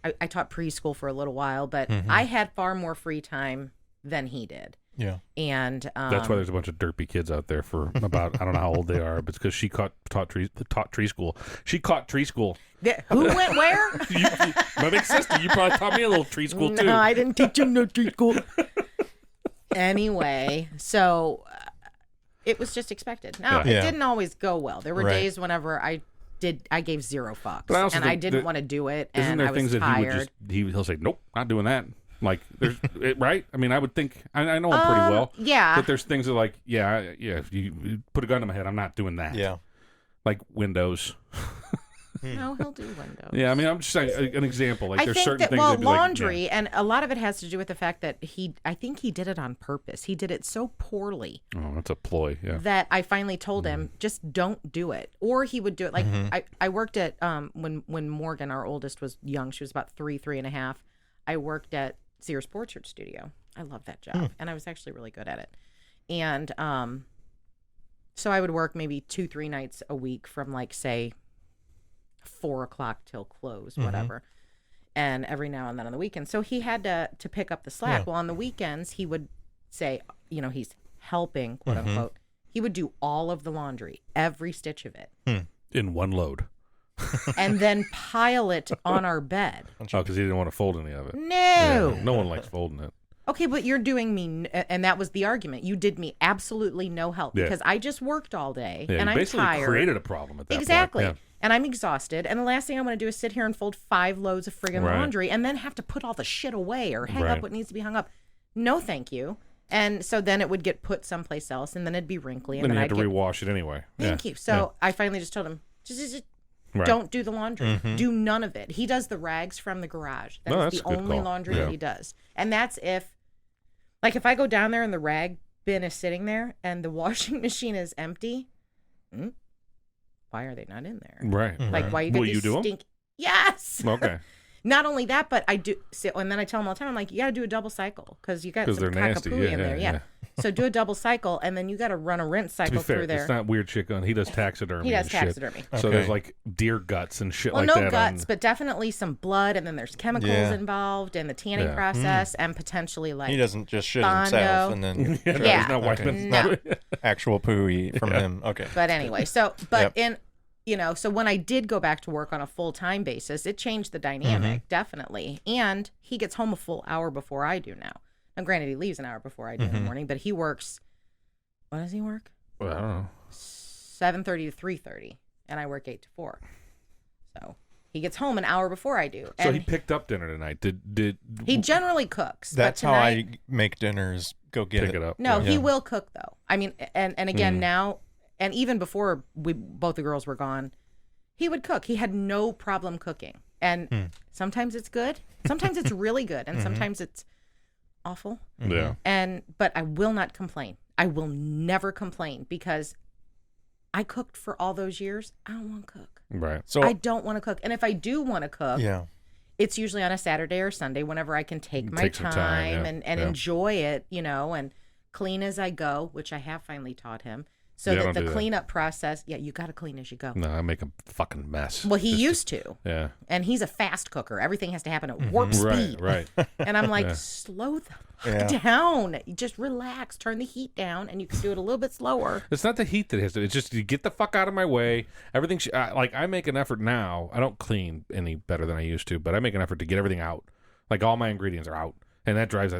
I taught preschool for a little while, but I had far more free time than he did. Yeah. And That's why there's a bunch of derpy kids out there for about, I don't know how old they are, but it's because she taught tree school. She caught tree school. Who went where? My big sister, you probably taught me a little tree school too. No, I didn't teach you no tree school. Anyway, so it was just expected. Now, Yeah. it didn't always go well. There were Right. days whenever I gave zero fucks, But I also and I think didn't that- want to do it, Isn't and there I was things that tired. he'll say, nope, not doing that. Like, there's, right? I mean, I would think, I know him pretty well. Yeah. But there's things that like, if you put a gun to my head, I'm not doing that. Yeah. Like windows. No, he'll do windows. Yeah, I mean, I'm just saying an example. Like, I there's think certain that, things well, they'd be like, laundry, yeah. and a lot of it has to do with the fact that I think he did it on purpose. He did it so poorly Oh, that's a ploy, yeah. that I finally told him, just don't do it. Or he would do it. Like, I worked at, when Morgan, our oldest, was young, she was about 3.5. I worked at Sears Portrait Studio. I love that job. And I was actually really good at it. And so I would work maybe 2-3 nights a week from like, say, 4 o'clock till close, whatever. And every now and then on the weekends. So he had to pick up the slack. Yeah. Well, on the weekends, he would say, he's helping, quote unquote. He would do all of the laundry, every stitch of it. In one load. And then pile it on our bed. Oh, because he didn't want to fold any of it. No. Yeah, no one likes folding it. Okay, but you're doing me, and that was the argument. You did me absolutely no help Yeah. because I just worked all day, Yeah, and you I'm basically tired. created a problem at that Exactly. point. And I'm exhausted, and the last thing I want to do is sit here and fold 5 loads of friggin' Right. laundry and then have to put all the shit away or hang Right. up what needs to be hung up. No, thank you. And so then it would get put someplace else, and then it'd be wrinkly, and Then then you I'd had to get. rewash it anyway. Thank you. So I finally just told him, just Right. don't do the laundry. Do none of it. He does the rags from the garage. That's No, that's the a good only call. laundry Yeah. that he does. And that's if I go down there and the rag bin is sitting there and the washing machine is empty, why are they not in there? Right. Like, right. why you got Will these you do them? stink? Yes. Okay. Not only that, but I do. And then I tell them all the time, I'm like, you got to do a double cycle because you got 'Cause some they're nasty. cockapoo Yeah, in there. yeah, Yeah. So do a double cycle, and then you got to run a rinse To be cycle fair, through there. it's not weird shit gun. He does taxidermy. He does and shit. taxidermy. So Okay. there's like deer guts and shit Well, like no that. guts, but definitely some blood, and then there's chemicals Yeah. involved in the tanning Yeah. process, and potentially like He doesn't just shit Bondo. himself and then Yeah. He's not wiping. No. actual poo from Yeah. him. Okay. But anyway, so but Yep. so when I did go back to work on a full-time basis, it changed the dynamic definitely. And he gets home a full hour before I do now. Now, granted, he leaves an hour before I do in the morning, but he works. What does he work? Well, I don't know. 7:30 to 3:30, and I work 8 to 4. So he gets home an hour before I do. So And he picked up dinner tonight. Did he generally cooks. That's but how tonight, I make dinners. Go get pick it up? No, Yeah. he will cook though. I mean, and again now, and even before both the girls were gone, he would cook. He had no problem cooking, and sometimes it's good, sometimes it's really good, and sometimes it's awful. Yeah. But I will not complain. I will never complain because I cooked for all those years. I don't want to cook. Right. So I don't want to cook, and if I do want to cook, yeah. it's usually on a Saturday or Sunday whenever I can take my Take some time, yeah, and yeah. enjoy it, and clean as I go, which I have finally taught him. So Yeah, that don't the do that. cleanup process, you got to clean as you go. No, I make a fucking mess. Well, he Just- used to, Yeah. and he's a fast cooker. Everything has to happen at warp speed. Right. And I'm like, Yeah. slow the Yeah. fuck down. Just relax, turn the heat down, and you can do it a little bit slower. It's not the heat that has to. It's just you get the fuck out of my way. Everything. Like I make an effort now. I don't clean any better than I used to, but I make an effort to get everything out. Like all my ingredients are out, And that drives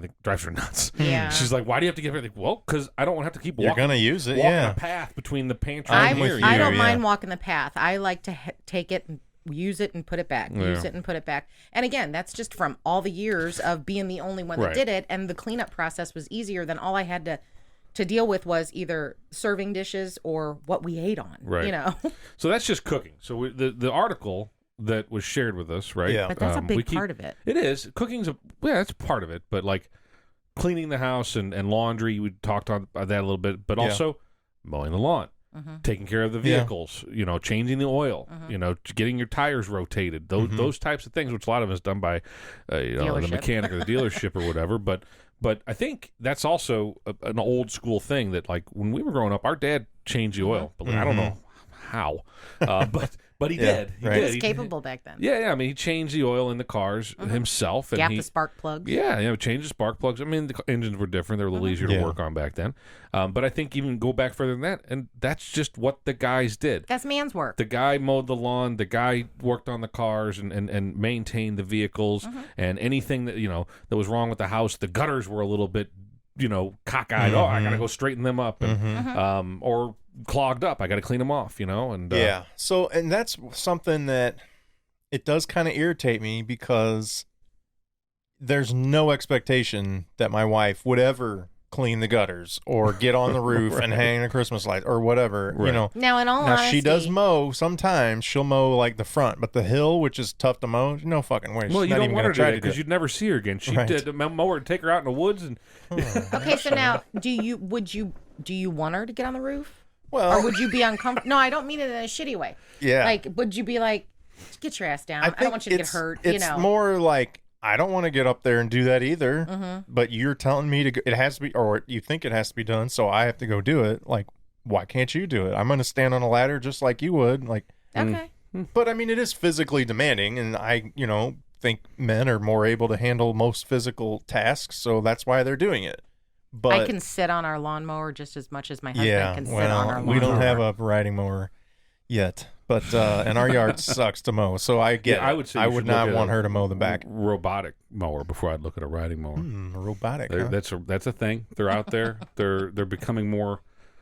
her nuts. Yeah. She's like, why do you have to give her? Like, well, because I don't want to have to keep walking. You're going to use it, walking yeah. a path between the pantry I'm and with here. you. I don't Yeah. mind walking the path. I like to take it and use it and put it back. Use Yeah. it and put it back. And again, that's just from all the years of being the only one that Right. did it. And the cleanup process was easier than all I had to deal with was either serving dishes or what we ate on. Right. You know. So that's just cooking. So the article that was shared with us, right? Yeah. But that's a we big keep- part of it. It is. Cooking's that's part of it, but like cleaning the house and laundry, we talked on about that a little bit, but Yeah. also mowing the lawn, taking care of the vehicles, changing the oil, getting your tires rotated, those types of things, which a lot of it's done by the Dealership. mechanic or the dealership or whatever. But I think that's also an old school thing that, like, when we were growing up, our dad changed the oil, but I don't know how, but he did. He right. did. He was He- capable back then. Yeah. I mean, he changed the oil in the cars himself, and Gap he the spark plugs. yeah, changed the spark plugs. I mean, the engines were different; they were a little easier to Yeah. work on back then. But I think even go back further than that, and that's just what the guys did. That's man's work. The guy mowed the lawn. The guy worked on the cars and maintained the vehicles, and anything that that was wrong with the house. The gutters were a little bit cockeyed. Oh, I gotta go straighten them up, and, or clogged up. I gotta clean them off. And Yeah. So, and that's something that it does kind of irritate me because there's no expectation that my wife would ever clean the gutters or get on the roof and hang the Christmas lights or whatever, Right. Now, in all Now, honesty, she does mow. Sometimes she'll mow like the front, but the hill, which is tough to mow, no fucking way. well, She's you not don't even want gonna her to try do that to do because it. you'd never see her again. She Right. did a mower and take her out in the woods, and Okay, so now, do you want her to get on the roof? Well, Or would you be uncomfortable? No, I don't mean it in a shitty way. yeah. Like, would you be like, get your ass down? I, don't want you to get hurt. It's more like I don't want to get up there and do that either. But you're telling me it has to be, or you think it has to be done, so I have to go do it. Like, why can't you do it? I'm going to stand on a ladder just like you would. Like, Okay. but I mean, it is physically demanding, and I, think men are more able to handle most physical tasks, so that's why they're doing it. But I can sit on our lawnmower just as much as my husband can sit on our lawnmower. we don't have a riding mower yet, but and our yard sucks to mow, so I get. Yeah, I it. would say I you would should not look at want a her to mow the back. robotic mower before I'd look at a riding mower. Robotic. They're- Huh? That's a thing. They're out there. They're becoming more.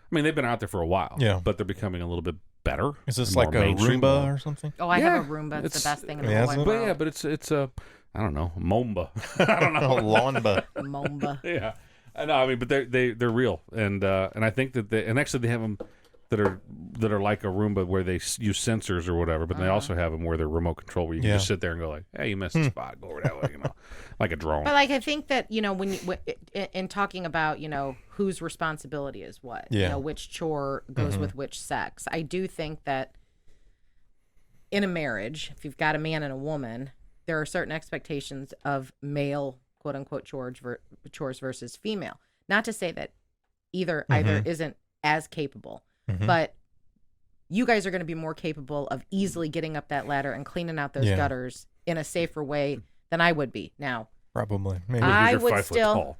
I mean, they've been out there for a while. Yeah. but they're becoming a little bit better. Is this and like more a mainstream. Roomba or something? Oh, I Yeah, have a Roomba. It's the best thing in the yeah, whole wide But yeah, world. but it's a I don't know, Momba. I don't know. Lawnba. Momba. Yeah, I know. I mean, but they're real, and I think that and actually they have them that are like a Roomba where they use sensors or whatever, but they also have them where they're remote control where you can Yeah. just sit there and go like, hey, you missed a spot, go over that way, like a drone. But like I think that when in talking about whose responsibility is what, Yeah. which chore goes with which sex, I do think that in a marriage, if you've got a man and a woman, there are certain expectations of male quote unquote chores versus female. Not to say that either isn't as capable, but you guys are going to be more capable of easily getting up that ladder and cleaning out those Yeah. gutters in a safer way than I would be. Now, Probably. Maybe. I You're would 5 foot still- tall.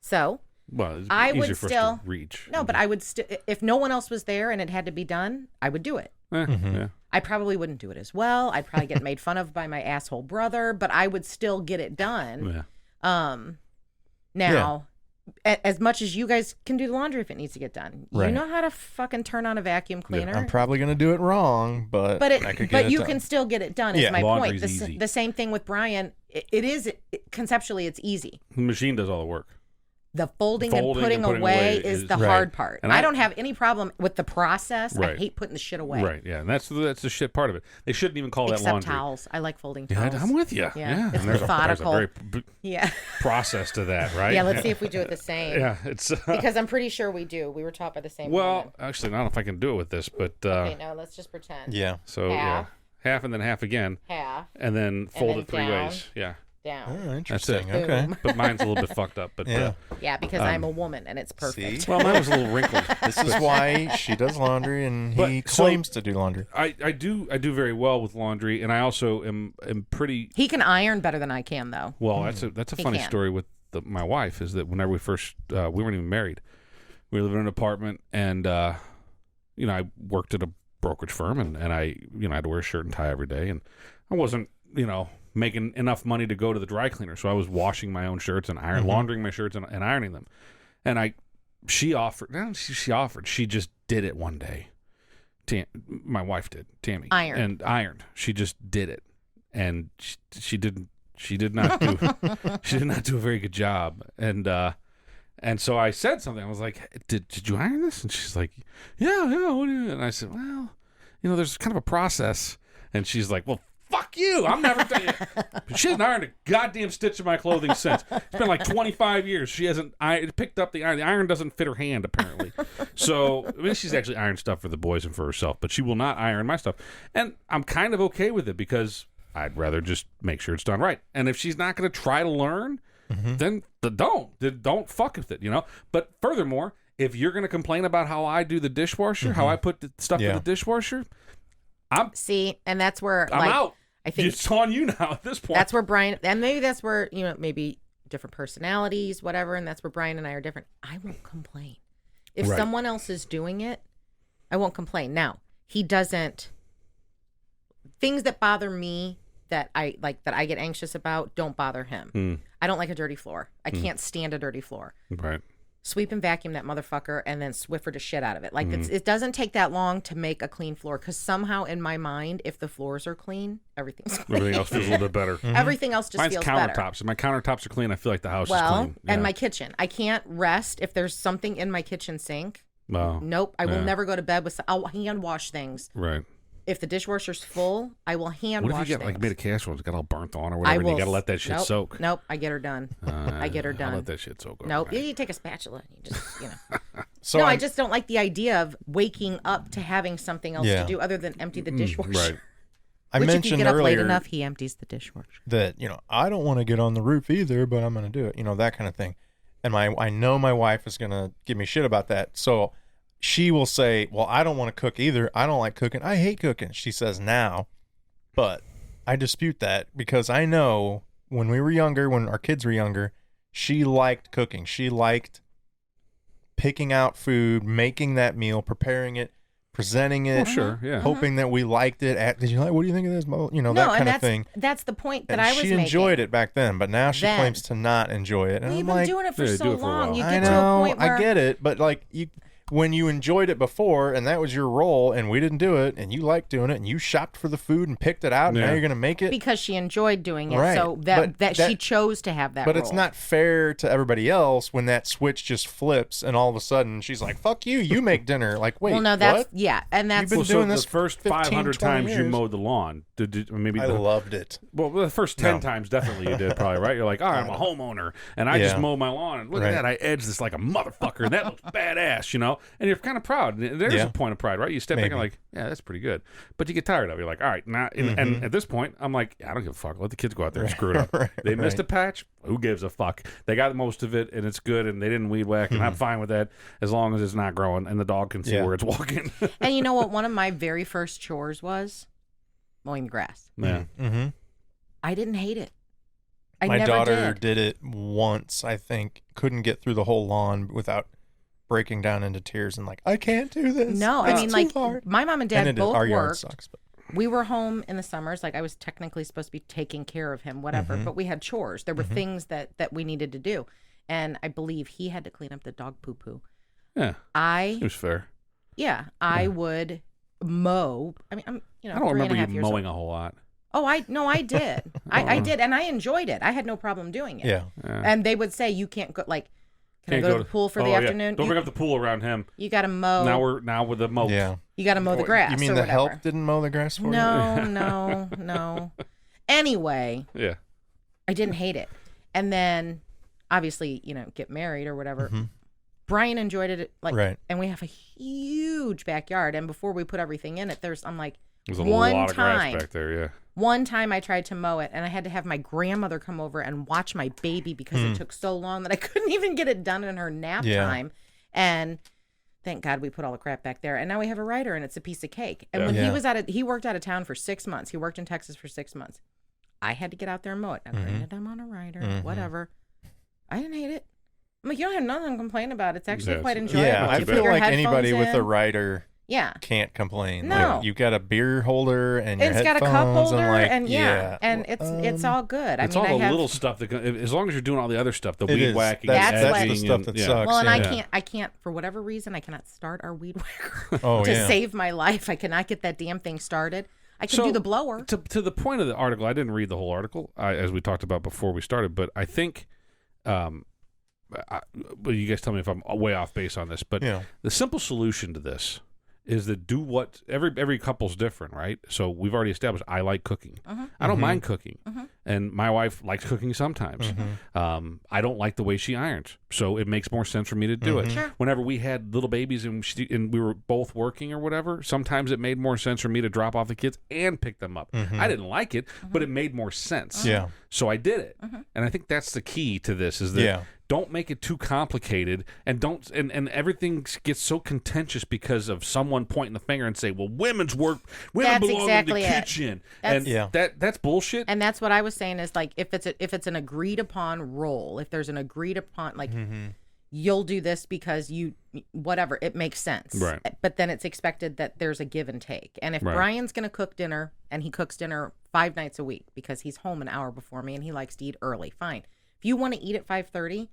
so Well, it's I easier would for us still- to reach. no, but I would still, if no one else was there and it had to be done, I would do it. Yeah. I probably wouldn't do it as well. I'd probably get made fun of by my asshole brother, but I would still get it done. Yeah. Now, as much as you guys can do the laundry if it needs to get done, you Right. know how to fucking turn on a vacuum cleaner. I'm probably going to do it wrong, but But I could get it you done. can still get it done. Is Yeah. my point. Laundry's easy. The same thing with Brian. It is conceptually it's easy. The machine does all the work. The folding Folding and putting and putting away away is is- the Right. hard part. And I I- don't have any problem with the process. I Right. hate putting the shit away. Right. Yeah, and that's the shit part of it. They shouldn't even call that Except laundry. towels. I like folding Yeah, towels. I'm with you. Yeah, Yeah, it's and there's methodical. a very Yeah. process to that, right? Yeah, let's see if we do it the same. Yeah, it's Because I'm pretty sure we do. We were taught by the same well, woman. actually, I don't know if I can do it with this, but Okay, no, let's just pretend. Yeah. so half. yeah, half and then half again, Half, and then fold then it 3 down. ways. Yeah, down. Oh, that's it. interesting. Okay. Boom. But mine's a little bit fucked up. But Yeah. Yeah, because I'm a woman and it's perfect. See? well, mine was a little wrinkled. This is why she does laundry and he But, so- claims to do laundry. I do very well with laundry, and I also am pretty He can iron better than I can, though. well. That's a He funny can. story with my wife. Is that whenever we first we weren't even married, we lived in an apartment, and I worked at a brokerage firm, and I had to wear a shirt and tie every day, and I wasn't making enough money to go to the dry cleaner. So I was washing my own shirts and laundering my shirts and ironing them. And she offered. She just did it one day. My wife did, Tammy. Ironed. She just did it. And she did not do a very good job. And so I said something. I was like, did you iron this? And she's like, yeah. What do you? And I said, well, there's kind of a process. And she's like, well, fuck you. I'm never done it. She hasn't ironed a goddamn stitch of my clothing since. It's been like 25 years. She hasn't picked up the iron. The iron doesn't fit her hand, apparently. So, she's actually ironed stuff for the boys and for herself, but she will not iron my stuff. And I'm kind of okay with it because I'd rather just make sure it's done right. And if she's not going to try to learn, then don't fuck with it, But furthermore, if you're going to complain about how I do the dishwasher, how I put the stuff in the dishwasher, and that's where I'm out. I think it's on you now at this point. That's where Brian, and maybe that's where, maybe different personalities, whatever, and that's where Brian and I are different. I won't complain. If someone else is doing it, I won't complain. Now, he doesn't, things that bother me that I get anxious about don't bother him. I don't like a dirty floor. I can't stand a dirty floor. Right. Sweep and vacuum that motherfucker and then Swiffer the shit out of it. Like it doesn't take that long to make a clean floor because somehow in my mind, if the floors are clean, everything's clean. Everything else feels a little bit better. Everything else just feels better. Mine's countertops. If my countertops are clean, I feel like the house is clean. And my kitchen. I can't rest if there's something in my kitchen sink. Nope. I will never go to bed with. I'll hand wash things. Right. If the dishwasher's full, I will hand wash. What if you get made a casserole? It's got all burnt on or whatever. And you got to let that shit soak. Nope. I get her done. I get her done. I let that shit soak. Nope. You take a spatula. You just I just don't like the idea of waking up to having something else to do other than empty the dishwasher. Right. I Which mentioned if you get earlier up late enough, he empties the dishwasher. That I don't want to get on the roof either, but I'm going to do it. That kind of thing. And I know my wife is going to give me shit about that. So she will say, well, I don't want to cook either. I don't like cooking. I hate cooking. She says now, but I dispute that because I know when we were younger, when our kids were younger, she liked cooking. She liked picking out food, making that meal, preparing it, presenting it, hoping that we liked it. Did you like? What do you think of this? That kind of thing. That's the point that and I was making. She enjoyed it back then, but now she claims to not enjoy it. And you've I'm been doing it for so long. You get to a point where I get it, but when you enjoyed it before and that was your role and we didn't do it and you liked doing it and you shopped for the food and picked it out and now you're going to make it because she enjoyed doing it, right. So that she chose to have that but role. It's not fair to everybody else when that switch just flips and all of a sudden she's like, fuck you make dinner. Like, wait, well, no, that's what? And that's you've been doing this the first 500 times you mowed the lawn. I loved it. Well, the first 10 times definitely you did probably, right? You're like, all right, I'm a homeowner and I just mow my lawn and look at that, I edged this like a motherfucker and that looks badass, and you're kind of proud. There's a point of pride, right? You step back and like, yeah, that's pretty good. But you get tired of it. You're like, all right, now. And at this point, I'm like, I don't give a fuck. Let the kids go out there and screw it up. They missed a patch. Who gives a fuck? They got most of it, and it's good, and they didn't weed whack, and I'm fine with that as long as it's not growing and the dog can see where it's walking. And you know what? One of my very first chores was mowing the grass. Yeah. Mm-hmm. I didn't hate it. My daughter did it once, I think. Couldn't get through the whole lawn without breaking down into tears and like, I can't do this. No, I mean, like, hard. My mom and dad both our worked. Yard sucks, but we were home in the summers. Like, I was technically supposed to be taking care of him, whatever. But we had chores. There were things that we needed to do. And I believe he had to clean up the dog poo-poo. Yeah. It was fair. Yeah. I would mow. I mean, I'm, I don't remember you mowing a whole lot. Oh, I did. I did. And I enjoyed it. I had no problem doing it. Yeah. And they would say, you can't go, like, can I go to the pool for the afternoon? Don't bring up the pool around him. You got to mow. Now with the mow. Yeah. You got to mow the grass. You mean the help didn't mow the grass for you? No. Anyway. Yeah. I didn't hate it. And then, obviously, get married or whatever. Brian enjoyed it. And we have a huge backyard. And before we put everything in it, I'm like, there's a lot of grass back there, yeah. One time I tried to mow it, and I had to have my grandmother come over and watch my baby because it took so long that I couldn't even get it done in her nap time. And thank God we put all the crap back there. And now we have a rider, and it's a piece of cake. And when he worked out of town for 6 months. He worked in Texas for 6 months. I had to get out there and mow it. Now, granted, I'm on a rider, whatever. I didn't hate it. I'm like, you don't have nothing to complain about. It's actually quite enjoyable. Yeah, I feel like anybody with a rider Yeah. can't complain. No. Like, you got a beer holder and your It's got a cup headphones holder, and and it's all good. It's I mean, all I the have, little stuff that, as long as you're doing all the other stuff, the It weed is. whacking, That's and what- edging, the stuff that yeah. sucks. well, and yeah. I can't for whatever reason I cannot start our weed whacker Oh, to yeah. save my life. I cannot get that damn thing started. I can So, do the blower. To the point of the article, I didn't read the whole article, as we talked about before we started, but I think, but you guys tell me if I'm way off base on this, but Yeah. the simple solution to this is that do what every couple's different, right? So we've already established I like cooking. I don't mind cooking, and my wife likes cooking sometimes. I don't like the way she irons, so it makes more sense for me to do it. Sure. Whenever we had little babies and we were both working or whatever, sometimes it made more sense for me to drop off the kids and pick them up. I didn't like it, but it made more sense. Yeah. So I did it, and I think that's the key to this: is that Yeah. don't make it too complicated, and and everything gets so contentious because of someone pointing the finger and say, "Well, women That's belong exactly in the it. kitchen," That's- and Yeah. that's bullshit. And that's what I was saying is like if it's an agreed upon role, if there's an agreed upon like you'll do this because you whatever, it makes sense. Right. But then it's expected that there's a give and take. And if Right. Brian's going to cook dinner and he cooks dinner 5 nights a week because he's home an hour before me and he likes to eat early, fine. If you want to eat at 5:30,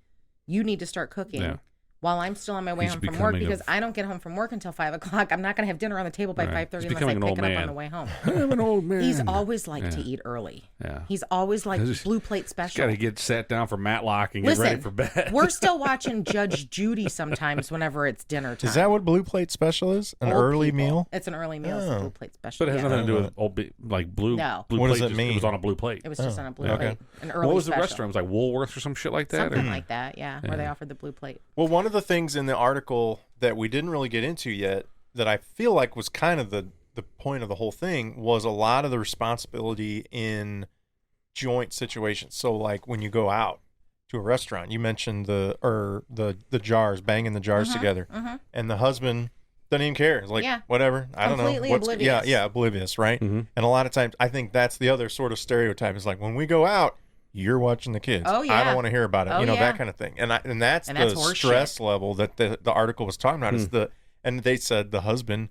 you need to start cooking. Yeah. While I'm still on my way He's home from work, becoming because a- I don't get home from work until 5 o'clock. I'm not going to have dinner on the table by Right. 5:30 He's unless I becoming an pick old it up on man. the way home. I'm an old man. He's always liked to Yeah. eat early. Yeah. He's always liked He's- blue plate special. Got to get sat down for Matlock and get Listen, ready for bed. we're still watching Judge Judy sometimes whenever it's dinner time. Is that what Blue Plate Special is? An Old early people. meal? It's an early meal. It's a Oh. blue plate special. But it has yeah. nothing to do with like blue. No. Blue What does plate it mean? It was on a blue plate. It was just Oh, on a blue okay. plate. An early What was the special. restaurant? It was like Woolworths or some shit like that? Something or? like that, yeah, where they offered the blue plate. Well, one of the things in the article that we didn't really get into yet that I feel like was kind of the point of the whole thing was a lot of the responsibility in joint situations. So like when you go out to a restaurant, you mentioned the jars, banging the jars together, and the husband doesn't even care. It's like, Yeah. whatever, I don't know. Completely What's, oblivious. Yeah, oblivious, right? Mhm. And a lot of times I think that's the other sort of stereotype is like when we go out, you're watching the kids. Oh, I yeah. don't want to hear about it. Oh, You know, yeah. that kind of thing. And that's And the that's horse stress level that the article was talking about is and they said the husband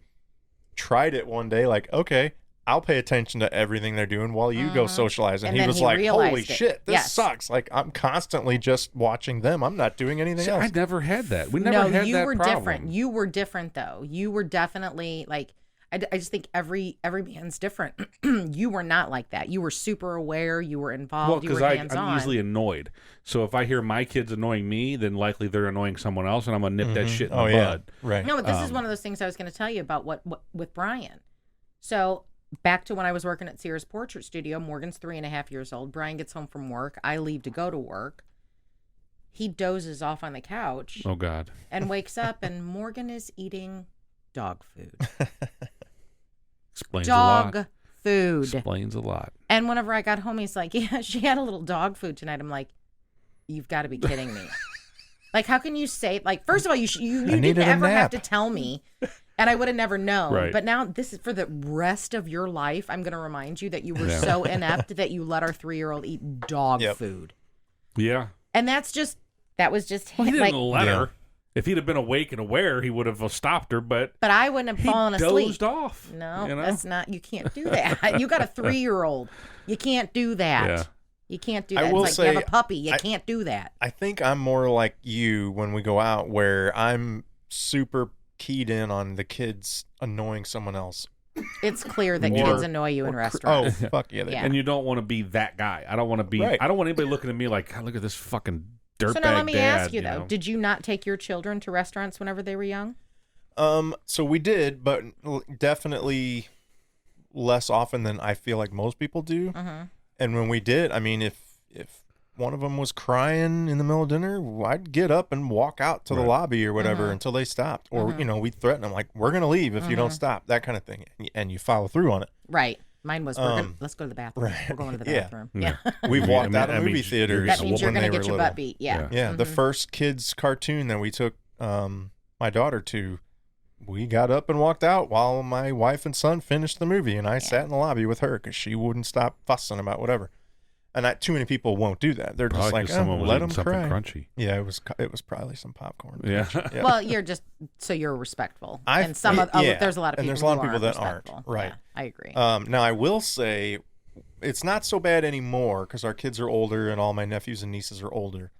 tried it one day, like, okay, I'll pay attention to everything they're doing while you go socialize. And And he then was he like, realized holy it. shit, this Yes. sucks. Like, I'm constantly just watching them. I'm not doing anything See, else. I never had that. We never No, had you that were problem. different. You were different though. You were definitely like. I just think every man's different. You were not like that. You were super aware. You were involved. Well, you were because hands-on. I'm easily annoyed. So if I hear my kids annoying me, then likely they're annoying someone else, and I'm gonna nip that shit in the bud. Right. No, but this is one of those things I was going to tell you about what with Brian. So back to when I was working at Sears Portrait Studio, Morgan's 3.5 years old. Brian gets home from work. I leave to go to work. He dozes off on the couch Oh God. and wakes up, and Morgan is eating dog food. Explains a lot. Dog food. Explains a lot. And whenever I got home, he's like, "Yeah, she had a little dog food tonight." I'm like, "You've got to be kidding me!" Like, how can you say? Like, first of all, you didn't needed a ever have nap. to tell me, and I would have never known. Right. But now, this is for the rest of your life. I'm going to remind you that you were Yeah. so inept that you let our 3-year-old eat dog Yep. food, Yeah. and that was just Well, he didn't like. let Yeah. her. If he'd have been awake and aware, he would have stopped her. But But I wouldn't have he fallen asleep. dozed off. No, you know? that's not. You can't do that. You got a 3-year-old. You can't do that. Yeah. You can't do I that. will It's like you have say, a puppy. You can't do that. I think I'm more like you when we go out, where I'm super keyed in on the kids annoying someone else. It's clear that Or- kids annoy you in Oh, restaurants. fuck yeah. They Yeah. And you don't want to be that guy. I don't want to be. Right. I don't want anybody looking at me like, God, look at this fucking dirtbag So now let me dad. ask you though: know? did you not take your children to restaurants whenever they were young? So we did, but definitely less often than I feel like most people do. And when we did, I mean, if one of them was crying in the middle of dinner, I'd get up and walk out to the Right. lobby or whatever until they stopped. Or, we'd threaten them like, we're going to leave if you don't stop, that kind of thing. And you follow through on it. Right. Mine was, let's go to the bathroom. right. We're going to the Yeah. bathroom. Yeah. Yeah. We've walked out of I mean, movie you're theaters That means you're when going they to were get your little. butt beat. Yeah. Yeah, the first kids cartoon that we took my daughter to, we got up and walked out while my wife and son finished the movie, and I sat in the lobby with her because she wouldn't stop fussing about whatever. And too many people won't do that. They're Probably just like, 'cause someone was let eating them something cry. crunchy. Yeah, it was probably some popcorn. Yeah. Yeah. Well, you're respectful. I've- And some of yeah. there's a lot of And people there's a lot of who people that aren't, respectful. right. Yeah, I agree. Now, I will say it's not so bad anymore because our kids are older and all my nephews and nieces are older.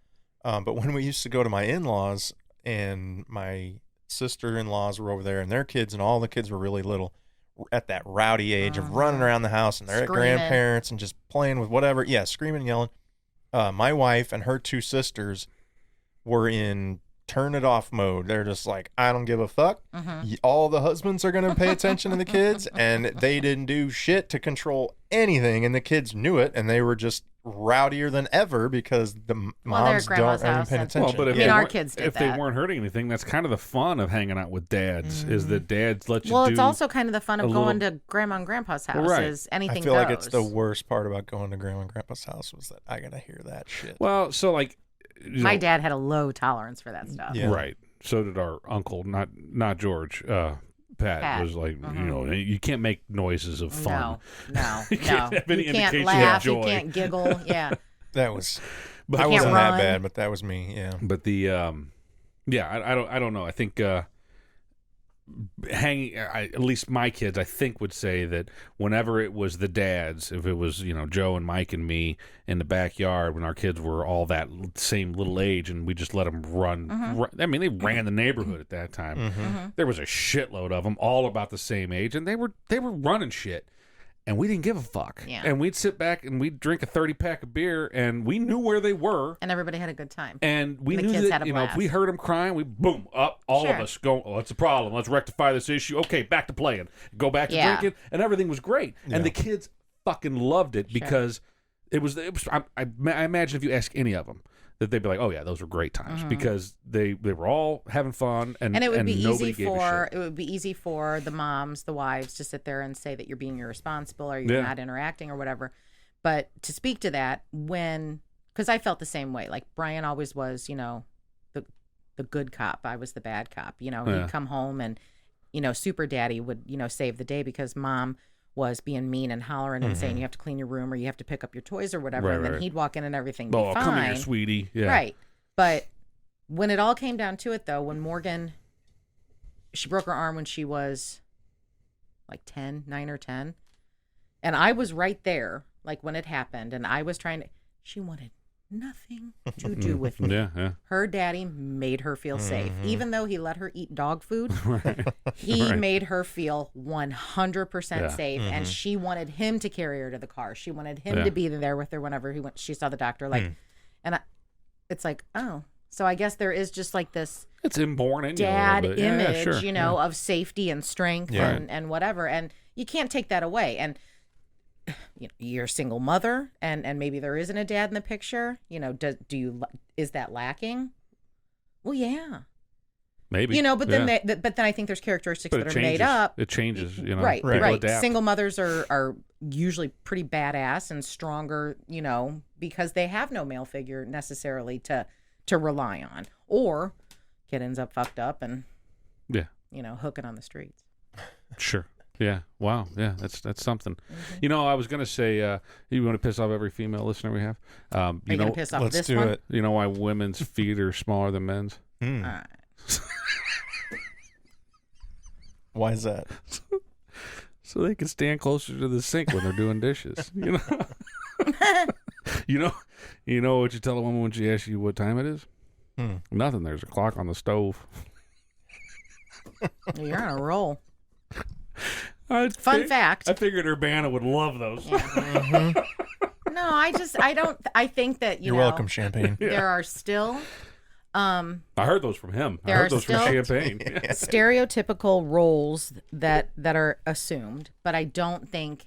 But when we used to go to my in-laws and my sister-in-laws were over there and their kids and all the kids were really little at that rowdy age of running around the house and they're Screaming. at grandparents and just playing with whatever. Yeah, screaming and yelling. My wife and her two sisters were in turn it off mode. They're just like, I don't give a fuck. All the husbands are going to pay attention to the kids, and they didn't do shit to control anything, and the kids knew it, and they were just rowdier than ever because the they're moms at grandma's aren't house, paying that's- attention. Well, but if, I mean, they our weren't- kids did if they that. weren't hurting anything, that's kind of the fun of hanging out with dads. Is that dads let you Well, do. it's also kind of the fun of a going little- to grandma and grandpa's house. Right. Is anything I feel goes. like it's the worst part about going to grandma and grandpa's house was that I got to hear that shit. Well, so like, you My know, dad had a low tolerance for that stuff. Yeah. right. So did our uncle, not George. Pat was like, you know, you can't make noises of fun. No, You can't have any You can't indication of laugh. You joy. can't giggle. Yeah. That was, But I can't wasn't run. that bad, but that was me. Yeah. But the yeah, I don't know. I think at least my kids, I think, would say that whenever it was the dads, if it was, you know, Joe and Mike and me in the backyard when our kids were all that same little age, and we just let them run. I mean, they ran the neighborhood at that time. There was a shitload of them, all about the same age, and they were running shit. And we didn't give a fuck. Yeah. And we'd sit back and we'd drink a 30-pack of beer, and we knew where they were. And everybody had a good time. And we The knew kids that, had a you know, if blast. we heard them crying, we boom, up, all of Sure. us go, oh, that's a problem. Let's rectify this issue. Okay, back to playing. Go back to Yeah. drinking. And everything was great. And the kids fucking loved it because it was I imagine if you ask any of them, that they'd be like, oh, yeah, those were great times because they were all having fun and it would be nobody easy gave a shit. it would be easy for the moms, the wives, to sit there and say that you're being irresponsible or you're not interacting or whatever. But to speak to that, because I felt the same way. Like Brian always was, you know, the good cop. I was the bad cop. You know, he'd come home and, you know, Super Daddy would, you know, save the day because Mom was being mean and hollering and saying you have to clean your room or you have to pick up your toys or whatever. And then he'd walk in and everything be Oh, fine. come here, sweetie. Yeah. Right. But when it all came down to it, though, when Morgan, she broke her arm when she was like 9 or 10. And I was right there, like when it happened. And I was trying to, she wanted nothing to do with me. Yeah. Her daddy made her feel safe. Even though he let her eat dog food, Right. he made her feel 100% Yeah. safe. And she wanted him to carry her to the car. She wanted him to be there with her whenever she saw the doctor. Like, and it's like, oh, so I guess there is just like this It's inborn in you a dad little bit. Yeah, image, sure. you know, of safety and strength and whatever. And you can't take that away. And you know, you're a single mother and maybe there isn't a dad in the picture. You know, is that lacking? Well, yeah. Maybe. You know, but then yeah. but then I think there's characteristics But that it are made changes. up. It changes, you know. Right, People right. adapt. Single mothers are usually pretty badass and stronger, you know, because they have no male figure necessarily to rely on. Or kid ends up fucked up and you know, hooking on the streets. Sure. Yeah. Wow. Yeah. That's something. You know, I was gonna say, you want to piss off every female listener we have. Are you gonna piss off let's this do one? it. You know why women's feet are smaller than men's? All right. Why is that? So they can stand closer to the sink when they're doing dishes. You know. You know what you tell a woman when she asks you what time it is? Nothing. There's a clock on the stove. You're on a roll. Fun fact. I figured Urbana would love those. Yeah. No, I think that, You're know, welcome, Champagne. there are still I heard those from him. I There heard are those from still- Champagne. stereotypical roles that are assumed, but I don't think,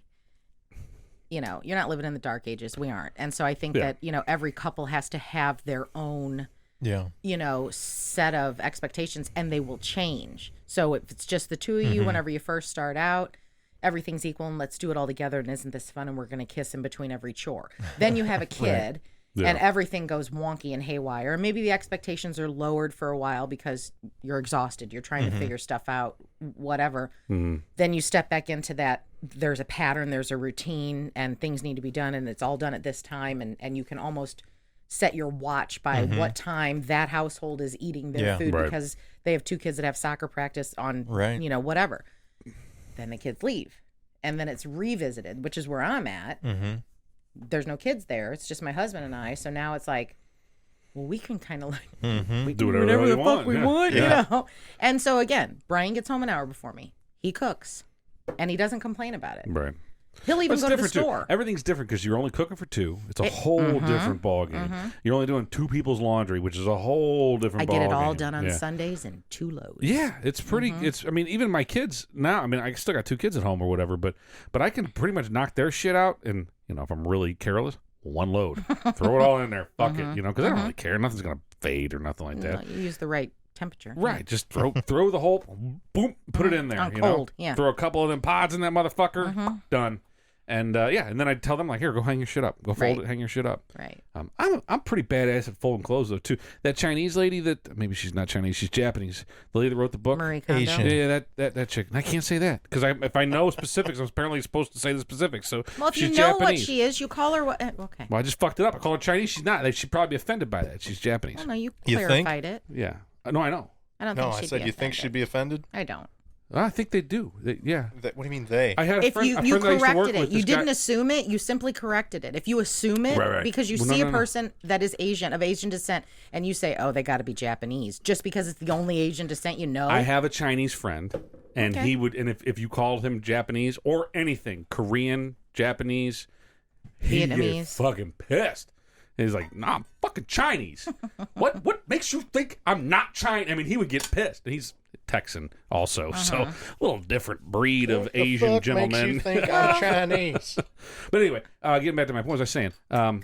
you know, you're not living in the dark ages. We aren't. And so I think that, you know, every couple has to have their own, you know, set of expectations and they will change. So if it's just the two of you, whenever you first start out, everything's equal and let's do it all together and isn't this fun and we're going to kiss in between every chore. Then you have a kid and everything goes wonky and haywire. And maybe the expectations are lowered for a while because you're exhausted. You're trying to figure stuff out, whatever. Then you step back into that. There's a pattern, there's a routine, and things need to be done, and it's all done at this time. And you can almost set your watch by what time that household is eating their food because they have 2 kids that have soccer practice on, whatever. Then the kids leave. And then it's revisited, which is where I'm at. There's no kids there. It's just my husband and I. So now it's like, well, we can kind of like we Do can whatever the we fuck want, we yeah. want, you know. And so again, Brian gets home an hour before me. He cooks, and he doesn't complain about it. Right. He'll even It's go to the different, too. store. Everything's different because you're only cooking for 2. It's a whole different ball game. You're only doing 2 people's laundry, which is a whole different I ball get game. it all done on Sundays in 2 loads. Yeah, it's pretty. It's. I mean, even my kids now. I mean, I still got 2 kids at home or whatever, but I can pretty much knock their shit out, and if I'm really careless, 1 load, throw it all in there, fuck it, because I don't really care. Nothing's gonna fade or nothing like that. You use the right temperature. Right, just throw the whole boom, put it in there. On cold, yeah. Throw a couple of them pods in that motherfucker. Done. And and then I tell them like, here, go hang your shit up. Go fold it, hang your shit up. Right. I'm pretty badass at folding clothes though too. That Chinese lady that maybe she's not Chinese, she's Japanese. The lady that wrote the book, Marie Kondo. Asian. Yeah, that chick. And I can't say that because if I know specifics, I'm apparently supposed to say the specifics. So Well, if she's you know Japanese. what she is, you call her what? Okay. Well, I just fucked it up. I call her Chinese. She's not. She'd probably be offended by that. She's Japanese. Well, no, you You clarified it. Yeah. No, I know. I don't No, think I she'd said be you think offended. she'd be offended? I don't. I think they do. Yeah. What do you mean they? I had a If friend, you that I used to work corrected it, with, you this guy- didn't assume it, you simply corrected it. If you assume it Right. because you Well, see no, a no. person that is Asian, of Asian descent, and you say, oh, they got to be Japanese, just because it's the only Asian descent you know. I have a Chinese friend, and Okay. he would, and if you called him Japanese or anything, Korean, Japanese, he'd get Vietnamese. fucking pissed. And he's like, nah, I'm fucking Chinese. What makes you think I'm not Chinese? I mean, he would get pissed. And he's Texan also, so a little different breed of Asian What gentleman. makes you think I'm Chinese? But anyway, getting back to my point, what was I saying?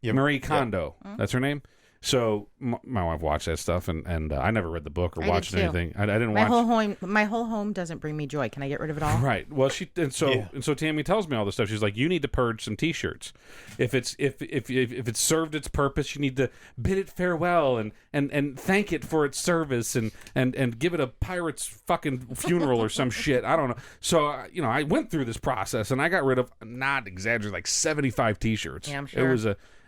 Marie Kondo, that's her name. So my wife watched that stuff, and I never read the book or I did watched too. anything. I didn't my watch. my whole home doesn't bring me joy. Can I get rid of it all? Right. Well, so Tammy tells me all this stuff. She's like, you need to purge some T-shirts. If it's served its purpose, you need to bid it farewell and thank it for its service and give it a pirate's fucking funeral or some shit. I don't know. So I went through this process and I got rid of, not exaggerating, like 75 T-shirts. Yeah, I'm sure.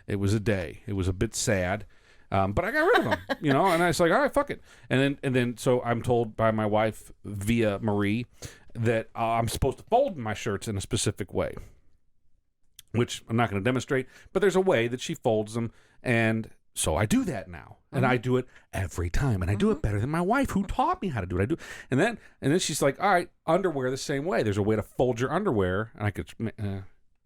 It was a day. It was a bit sad. But I got rid of them, and I was like, all right, fuck it. And then, so I'm told by my wife via Marie that I'm supposed to fold my shirts in a specific way, which I'm not going to demonstrate, but there's a way that she folds them. And so I do that now, and I do it every time, and I do it better than my wife, who taught me how to do it. And then she's like, all right, underwear the same way. There's a way to fold your underwear, and I could,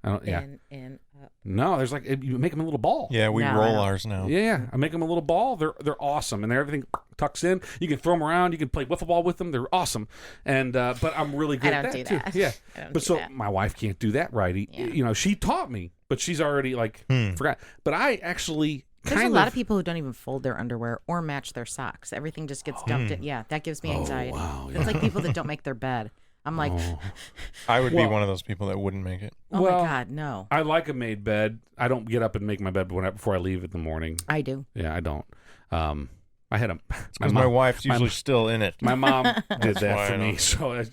I don't, yeah. In, up. No, there's like, you make them a little ball. Yeah, we No, I roll don't. ours now. Yeah, I make them a little ball. They're awesome, and everything tucks in. You can throw them around. You can play wiffle ball with them. They're awesome. And but I'm really good I at don't that do too. that. Yeah, I don't but do so that. my wife can't do that right. She taught me, but she's already like forgot. But I actually There's a lot of people who don't even fold their underwear or match their socks. Everything just gets dumped in. Yeah, that gives me anxiety. wow, It's like people that don't make their bed. I'm like, I would Well- be one of those people that wouldn't make it. oh Well, my God, no. I like a made bed. I don't get up and make my bed before I leave in the morning. I do. Yeah, I don't. I had a Because my wife's usually still in it. my mom did that why for I me. don't. So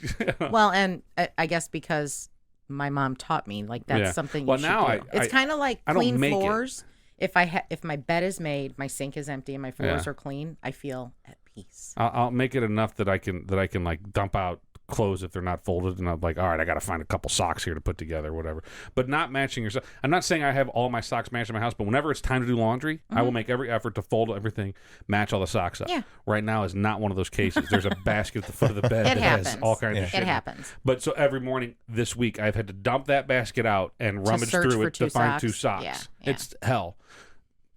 Well, and I guess because my mom taught me, like that's Yeah. something. Well, you should now do. It's kind of like I don't clean make it. floors. If if my bed is made, my sink is empty, and my floors Yeah. are clean, I feel at peace. I'll make it enough that I can like dump out clothes if they're not folded, and I'm like, all right, I got to find a couple socks here to put together, whatever. But not matching your. I'm not saying I have all my socks matched in my house, but whenever it's time to do laundry, I will make every effort to fold everything, match all the socks up. Yeah. Right now is not one of those cases. There's a basket at the foot of the bed It that has happens. all kinds of shit. It in happens. But so every morning this week, I've had to dump that basket out and rummage search through for it to two find two socks. socks. Yeah. It's hell.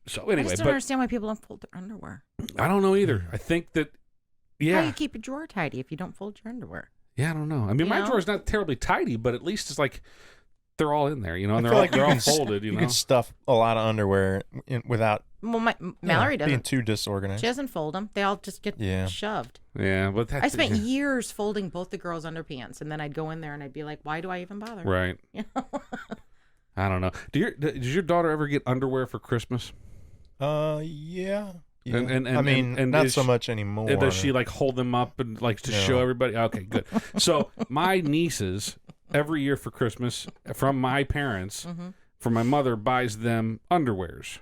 So I anyway, just don't but understand why people don't fold their underwear. I don't know either. I think that, How do yeah. you keep your drawer tidy if you don't fold your underwear? Yeah, I don't know. I mean, my know? drawer's not terribly tidy, but at least it's like they're all in there, and I they're feel all, like they're you all can folded, you know. can stuff a lot of underwear without Well, Mallory being doesn't. too disorganized. She doesn't fold them. They all just get Yeah. shoved. Yeah, but that's I spent years folding both the girls' underpants, and then I'd go in there and I'd be like, "Why do I even bother?" right. You know? I don't know. Does your daughter ever get underwear for Christmas? Yeah. And I mean, not so she, much anymore. Does she like hold them up and like to show everybody? Okay, good. So my nieces every year for Christmas from my parents, from my mother, buys them underwears.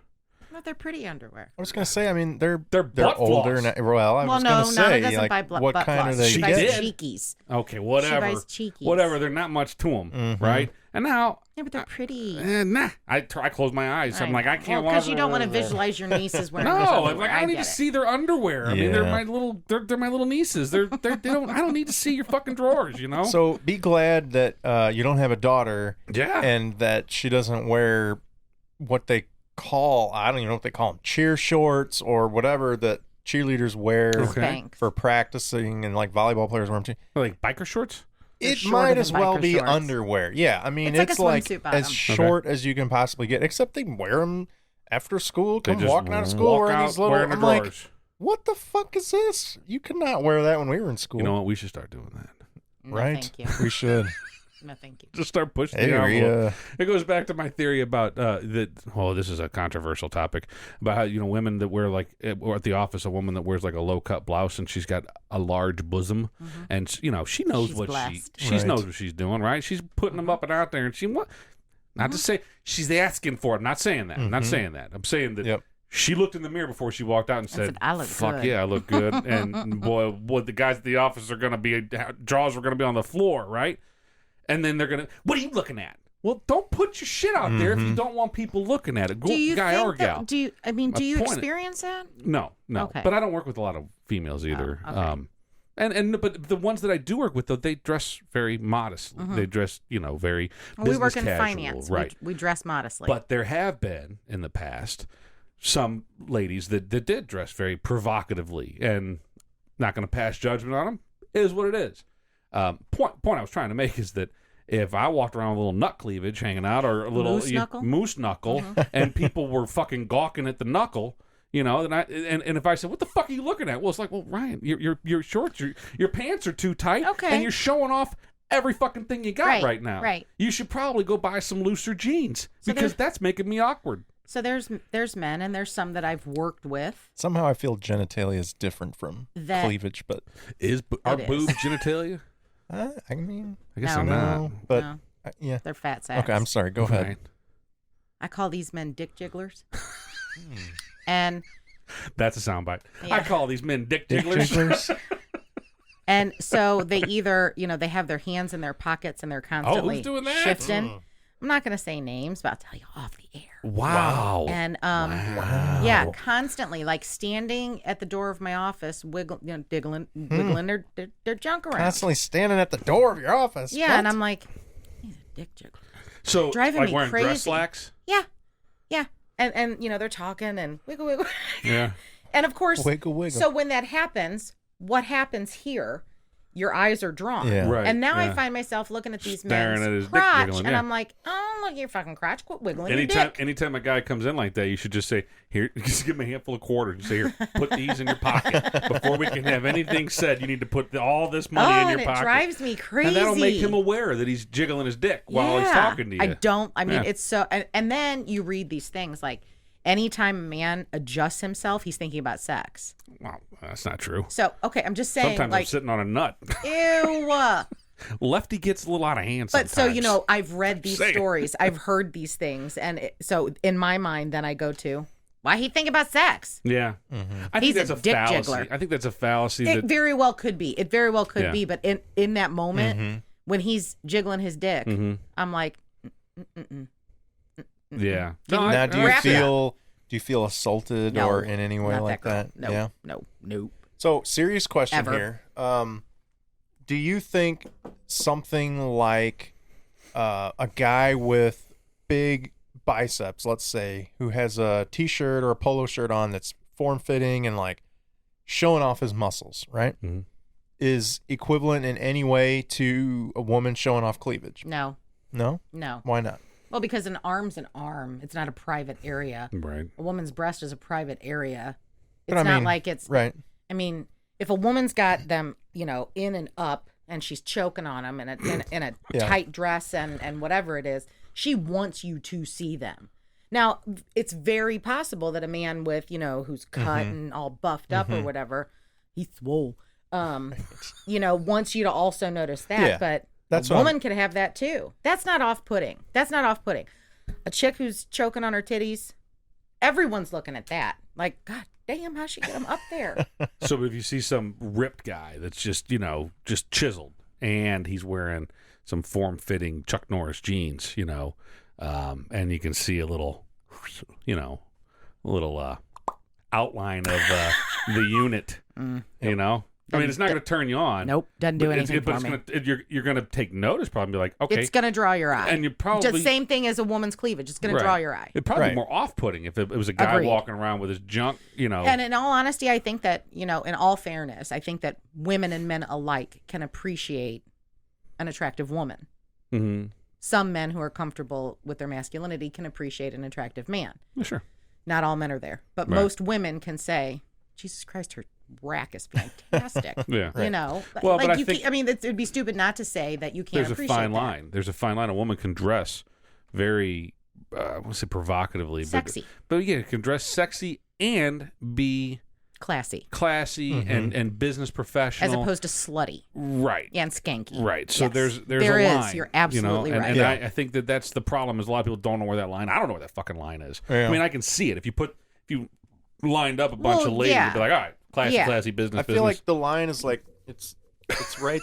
But they're pretty underwear. I was gonna say, I mean, they're butt older now. Well, I was gonna say, doesn't like, buy what butt kind floss. of they She get? buys cheekies. Okay, whatever. She buys cheekies. Whatever. They're not much to them, right? And now, Yeah, but they're pretty. nah. I close my eyes. I'm like, I can't. Because you don't want to visualize your nieces wearing. those No, underwear. I'm like, I don't need to see their underwear. I mean, they're my little nieces. They don't. I don't need to see your fucking drawers. You know. So be glad that you don't have a daughter. Yeah. And that she doesn't wear what they call, I don't even know what they call them, cheer shorts or whatever that cheerleaders wear for practicing, and like volleyball players wear them too. Like biker shorts. It might as well be shorts. Underwear. Yeah, I mean, it's like as short as you can possibly get, except they wear them after school, come walking out of school wearing these little, I'm like, what the fuck is this? You could not wear that when we were in school. You know what? We should start doing that. No, right? thank you. We should. No, thank you. Just start pushing the envelope. It goes back to my theory about that. Well, this is a controversial topic about how women that wear like, or at the office, a woman that wears like a low cut blouse and she's got a large bosom, and she knows she's what blessed. she knows what she's doing, right? She's putting them up and out there, and she not to say she's asking for it. I'm not saying that. I'm not saying that. I'm saying that. She looked in the mirror before she walked out and said, I look fuck good. yeah, I look good. And boy, the guys at the office are going to be, drawers are going to be on the floor, right? And then they're going to, what are you looking at? Well, don't put your shit out there if you don't want people looking at it. Guy or gal. Do you experience that? No. Okay. But I don't work with a lot of females either. Oh, okay. But the ones that I do work with, though, they dress very modestly. They dress, very business we work in casual, finance. right? We dress modestly. But there have been in the past some ladies that did dress very provocatively, and not going to pass judgment on them. It is what it is. Point I was trying to make is that if I walked around with a little nut cleavage hanging out, or a little moose knuckle, and people were fucking gawking at the knuckle, then and if I said, "What the fuck are you looking at?" Well, it's like, well, Ryan, your shorts, your pants are too tight, and you're showing off every fucking thing you got right now. Right. You should probably go buy some looser jeans because that's making me awkward. So there's men, and there's some that I've worked with. Somehow I feel genitalia is different from cleavage, but are boobs genitalia? I mean, I guess they're not. No, but yeah, they're fat sacks. Okay, I'm sorry. Go ahead. Right. I call these men Dick Jigglers. And that's a soundbite. Yeah. I call these men Dick Jigglers. And so they either, they have their hands in their pockets and they're constantly who's doing that? shifting. I'm not going to say names, but I'll tell you off the air. Wow. And yeah, constantly like standing at the door of my office, wiggling their junk around. Constantly standing at the door of your office. Yeah, what? and I'm like, he's a dick jiggler. So driving like me wearing crazy. dress slacks? Yeah. And they're talking and wiggle. Yeah. And of course, wiggle. So when that happens, what happens here? Your eyes are drawn. Yeah. Right. And now I find myself looking at these Staring men's at his dick crotch, jiggling, and yeah. I'm like, oh, look at your fucking crotch. Quit wiggling your dick. Anytime a guy comes in like that, you should just say, "Here, just give him a handful of quarters and say, here, put these in your pocket. Before we can have anything said, you need to put all this money in your and pocket." it drives me crazy. And that'll make him aware that he's jiggling his dick while he's talking to you. I mean, it's so, and then you read these things like, anytime a man adjusts himself, he's thinking about sex. Well, that's not true. So, okay, I'm just saying. Sometimes like, I'm sitting on a nut. Ew. Lefty gets a little out of hand But sometimes. so, I've read these stories. I've heard these things. And so in my mind, then I go to, why he think about sex? Yeah. Mm-hmm. I think He's that's a a dick fallacy. jiggler. I think that's a fallacy. It very well could be. It very well could Yeah. be. But in that moment, when he's jiggling his dick, I'm like, Yeah. Now, do wrap it you feel assaulted No, or in any way not like that that? girl. Yeah. No. So, serious question Ever. here. Do you think something like a guy with big biceps, let's say, who has a t-shirt or a polo shirt on that's form-fitting and like showing off his muscles, right? Mm-hmm. Is equivalent in any way to a woman showing off cleavage? No. No? Why not? Well, because an arm's an arm. It's not a private area. Right. A woman's breast is a private area. But It's I not mean, like it's right. I mean, if a woman's got them, in and up, and she's choking on them in a Yeah. tight dress and whatever it is, She wants you to see them. Now, it's very possible that a man with, who's cut and all buffed up or whatever, he's swole, wants you to also notice that. Yeah, but that's a woman could have that too. That's not off-putting. A chick who's choking on her titties, everyone's looking at that. Like, God damn, how'd she get them up there? So if you see some ripped guy that's just chiseled, and he's wearing some form-fitting Chuck Norris jeans, and you can see a little, outline of the unit, I mean, it's not going to turn you on. Nope, doesn't do anything for me. You're going to take notice, probably, and be like, okay. It's going to draw your eye. And you probably... Just same thing as a woman's cleavage. It's going to draw your eye. It'd probably be more off-putting if it was a guy walking around with his junk, And in all honesty, I think that, in all fairness, I think that women and men alike can appreciate an attractive woman. Mm-hmm. Some men who are comfortable with their masculinity can appreciate an attractive man. Yeah, sure. Not all men are there. But most women can say, Jesus Christ, her rack is fantastic. Yeah. Well, but I think it'd be stupid not to say that you can't appreciate There's a fine that. line. There's a fine line. A woman can dress very, I won't say provocatively. Sexy. But yeah, can dress sexy and be... classy and business professional. As opposed to slutty. Right. And skanky. Right. So Yes. there's There a is. line. You're absolutely right. And I think that's the problem is a lot of people don't know where that line. I don't know where that fucking line is. Yeah. I mean, I can see it. If you lined up a bunch of ladies, you'd be like, all right, classy business. I feel like the line is like it's right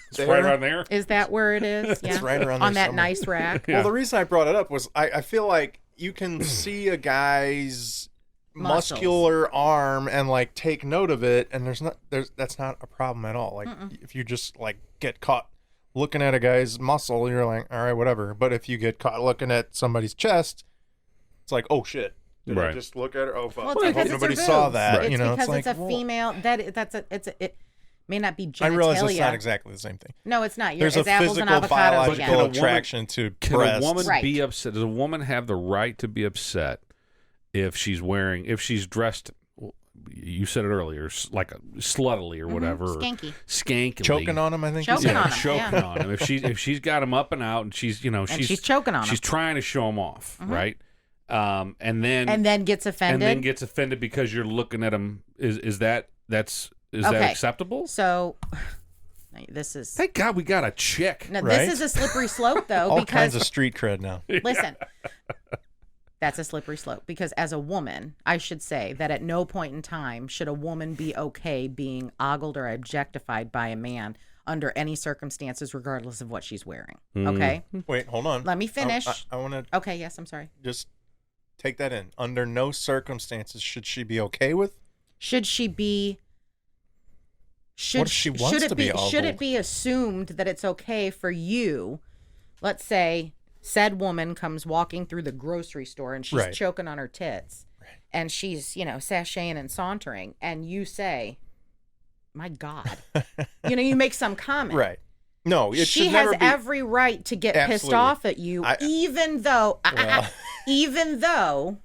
it's there. right around there. Is that where it is? Yeah. It's right around on there that somewhere. nice rack. Yeah. Well, the reason I brought it up was I feel like you can see a guy's Muscles. muscular arm and like take note of it, and that's not a problem at all. Like if you just like get caught looking at a guy's muscle, you're like, all right, whatever. But if you get caught looking at somebody's chest, it's like, oh shit. Did I just look at her? Oh fuck! Well, I it's hope because nobody it's her saw boobs. that. It's It's because like, it's a whoa. female. It may not be genitalia. I realize it's not exactly the same thing. No, it's not. There's a it's apples and physical, avocados biological again. Can a woman- attraction to Can breasts. a woman Right. be upset? Does a woman have the right to be upset if she's dressed? You said it earlier, like sluttily or whatever, or Skanky. skankily, Choking on him, I think. Choking you on said. him. choking on him. If she's got him up and out, and she's she's choking on him. she's trying to show him off, right? And then gets offended. Because you're looking at him. Is that acceptable? So this is. Thank God we got a chick. No, Right? this is a slippery slope, though, All because kinds of street cred now. listen, that's a slippery slope. Because as a woman, I should say that at no point in time should a woman be okay being ogled or objectified by a man under any circumstances, regardless of what she's wearing. Okay, Wait, hold on. let me finish. I want to Okay, yes, I'm sorry. just take that in. Under no circumstances should she be okay with. Should she be? What if she wants to be Should it ogled? be assumed that it's okay for you? Let's say said woman comes walking through the grocery store and she's Right. choking on her tits, and she's sashaying and sauntering, and you say, "My God," you make some comment. Right. No, it She should has never be. every right to get pissed Absolutely. off at you, even though, Well. even though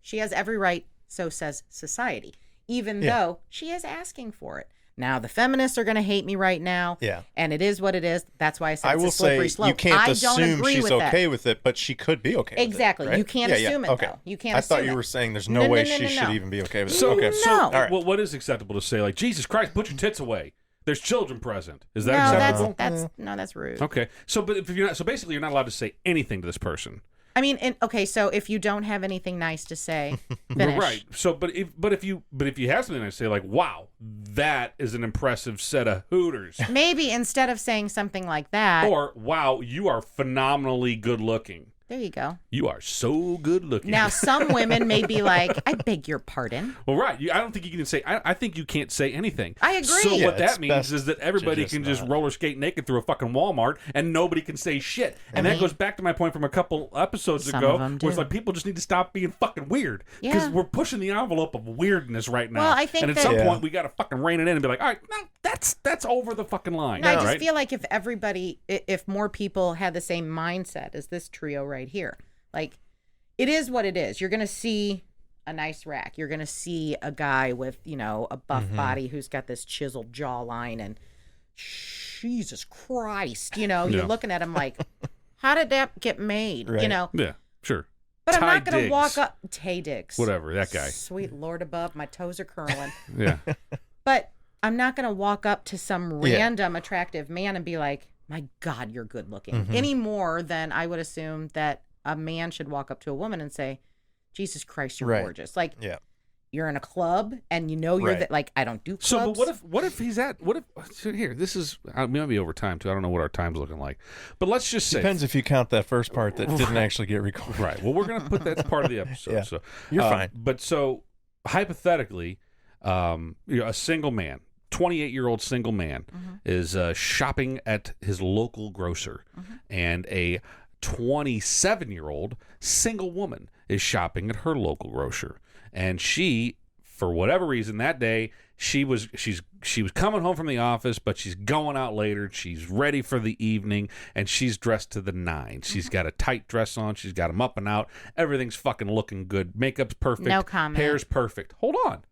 she has every right. So says society. Even though she is asking for it. Now the feminists are going to hate me right now. Yeah. And it is what it is. That's why I said I it's will a slippery say slope. you can't I don't assume agree she's with okay that. with it, but she could be okay with Exactly. it. Right? You can't assume it, okay. though. You can't I thought assume you it. were saying there's No, no no, way no, she no, should no. even be okay with it. So, Okay. so No. All right. what is acceptable to say? Like, Jesus Christ, put your tits away. There's children present. Is that No, acceptable? that's rude. Okay. So, but if you're not, so basically, you're not allowed to say anything to this person. I mean, so if you don't have anything nice to say, finish. Right. So, but if you have something to say, like, wow, that is an impressive set of hooters, Maybe instead of saying something like that, or wow, you are phenomenally good looking. there you go. You are so good looking. Now, some women may be like, I beg your pardon. well, right. I don't think you can say. I think you can't say anything. I agree. So Yeah, what it's that means best is that everybody to can just just not. roller skate naked through a fucking Walmart, and nobody can say shit. And that goes back to my point from a couple episodes Some ago, of 'em where it's do. like people just need to stop being fucking weird because Yeah. we're pushing the envelope of weirdness right now. Well, I think and at that- some Yeah. point we got to fucking rein it in and be like, all right, no, that's over the fucking line. No, I just right? feel like if more people had the same mindset as this trio right here, like, it is what it is. You're going to see a nice rack. You're going to see a guy with, a buff body who's got this chiseled jawline, and Jesus Christ, you're looking at him like, How did that get made? Right. You know? Yeah, sure. But I'm Ty not going to Diggs. walk up. Tay Diggs. Whatever, that guy. Sweet Lord above, my toes are curling. Yeah. But I'm not going to walk up to some random attractive man and be like, my God, you're good looking. Any more than I would assume that a man should walk up to a woman and say, Jesus Christ, you're gorgeous. Like, you're in a club and you know you're like, I don't do clubs. So, but what if he's at, so here, this is, we might be over time too. I don't know what our time's looking like. But let's just say. Depends if you count that first part that didn't actually get recorded. Right. Well, we're going to put that as part of the episode. Yeah. So You're fine. But so, hypothetically, a single man, 28-year-old single man, is shopping at his local grocer, and a 27-year-old single woman is shopping at her local grocer, and she, for whatever reason, that day she was coming home from the office, but she's going out later. She's ready for the evening, and she's dressed to the nines. She's got a tight dress on. She's got them up and out. Everything's fucking looking good. Makeup's perfect. No comment. Hair's perfect. Hold on.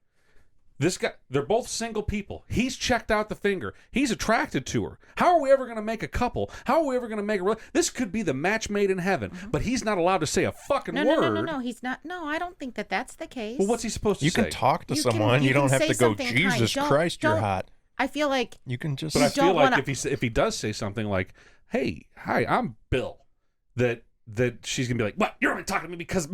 This guy, they're both single people. He's checked out the finger. He's attracted to her. How are we ever going to make a couple? How are we ever going to make a... This could be the match made in heaven, but he's not allowed to say a fucking word. No, he's not. No, I don't think that that's the case. Well, what's he supposed to You say? can talk to You can- someone. you You don't can have say to go, something kind. Jesus Don't- Christ, you're don't- hot. I feel like... You can just... But I feel don't like wanna- if he does say something like, "Hey, hi, I'm Bill," that she's gonna be like, "What? You're only talking to me because,"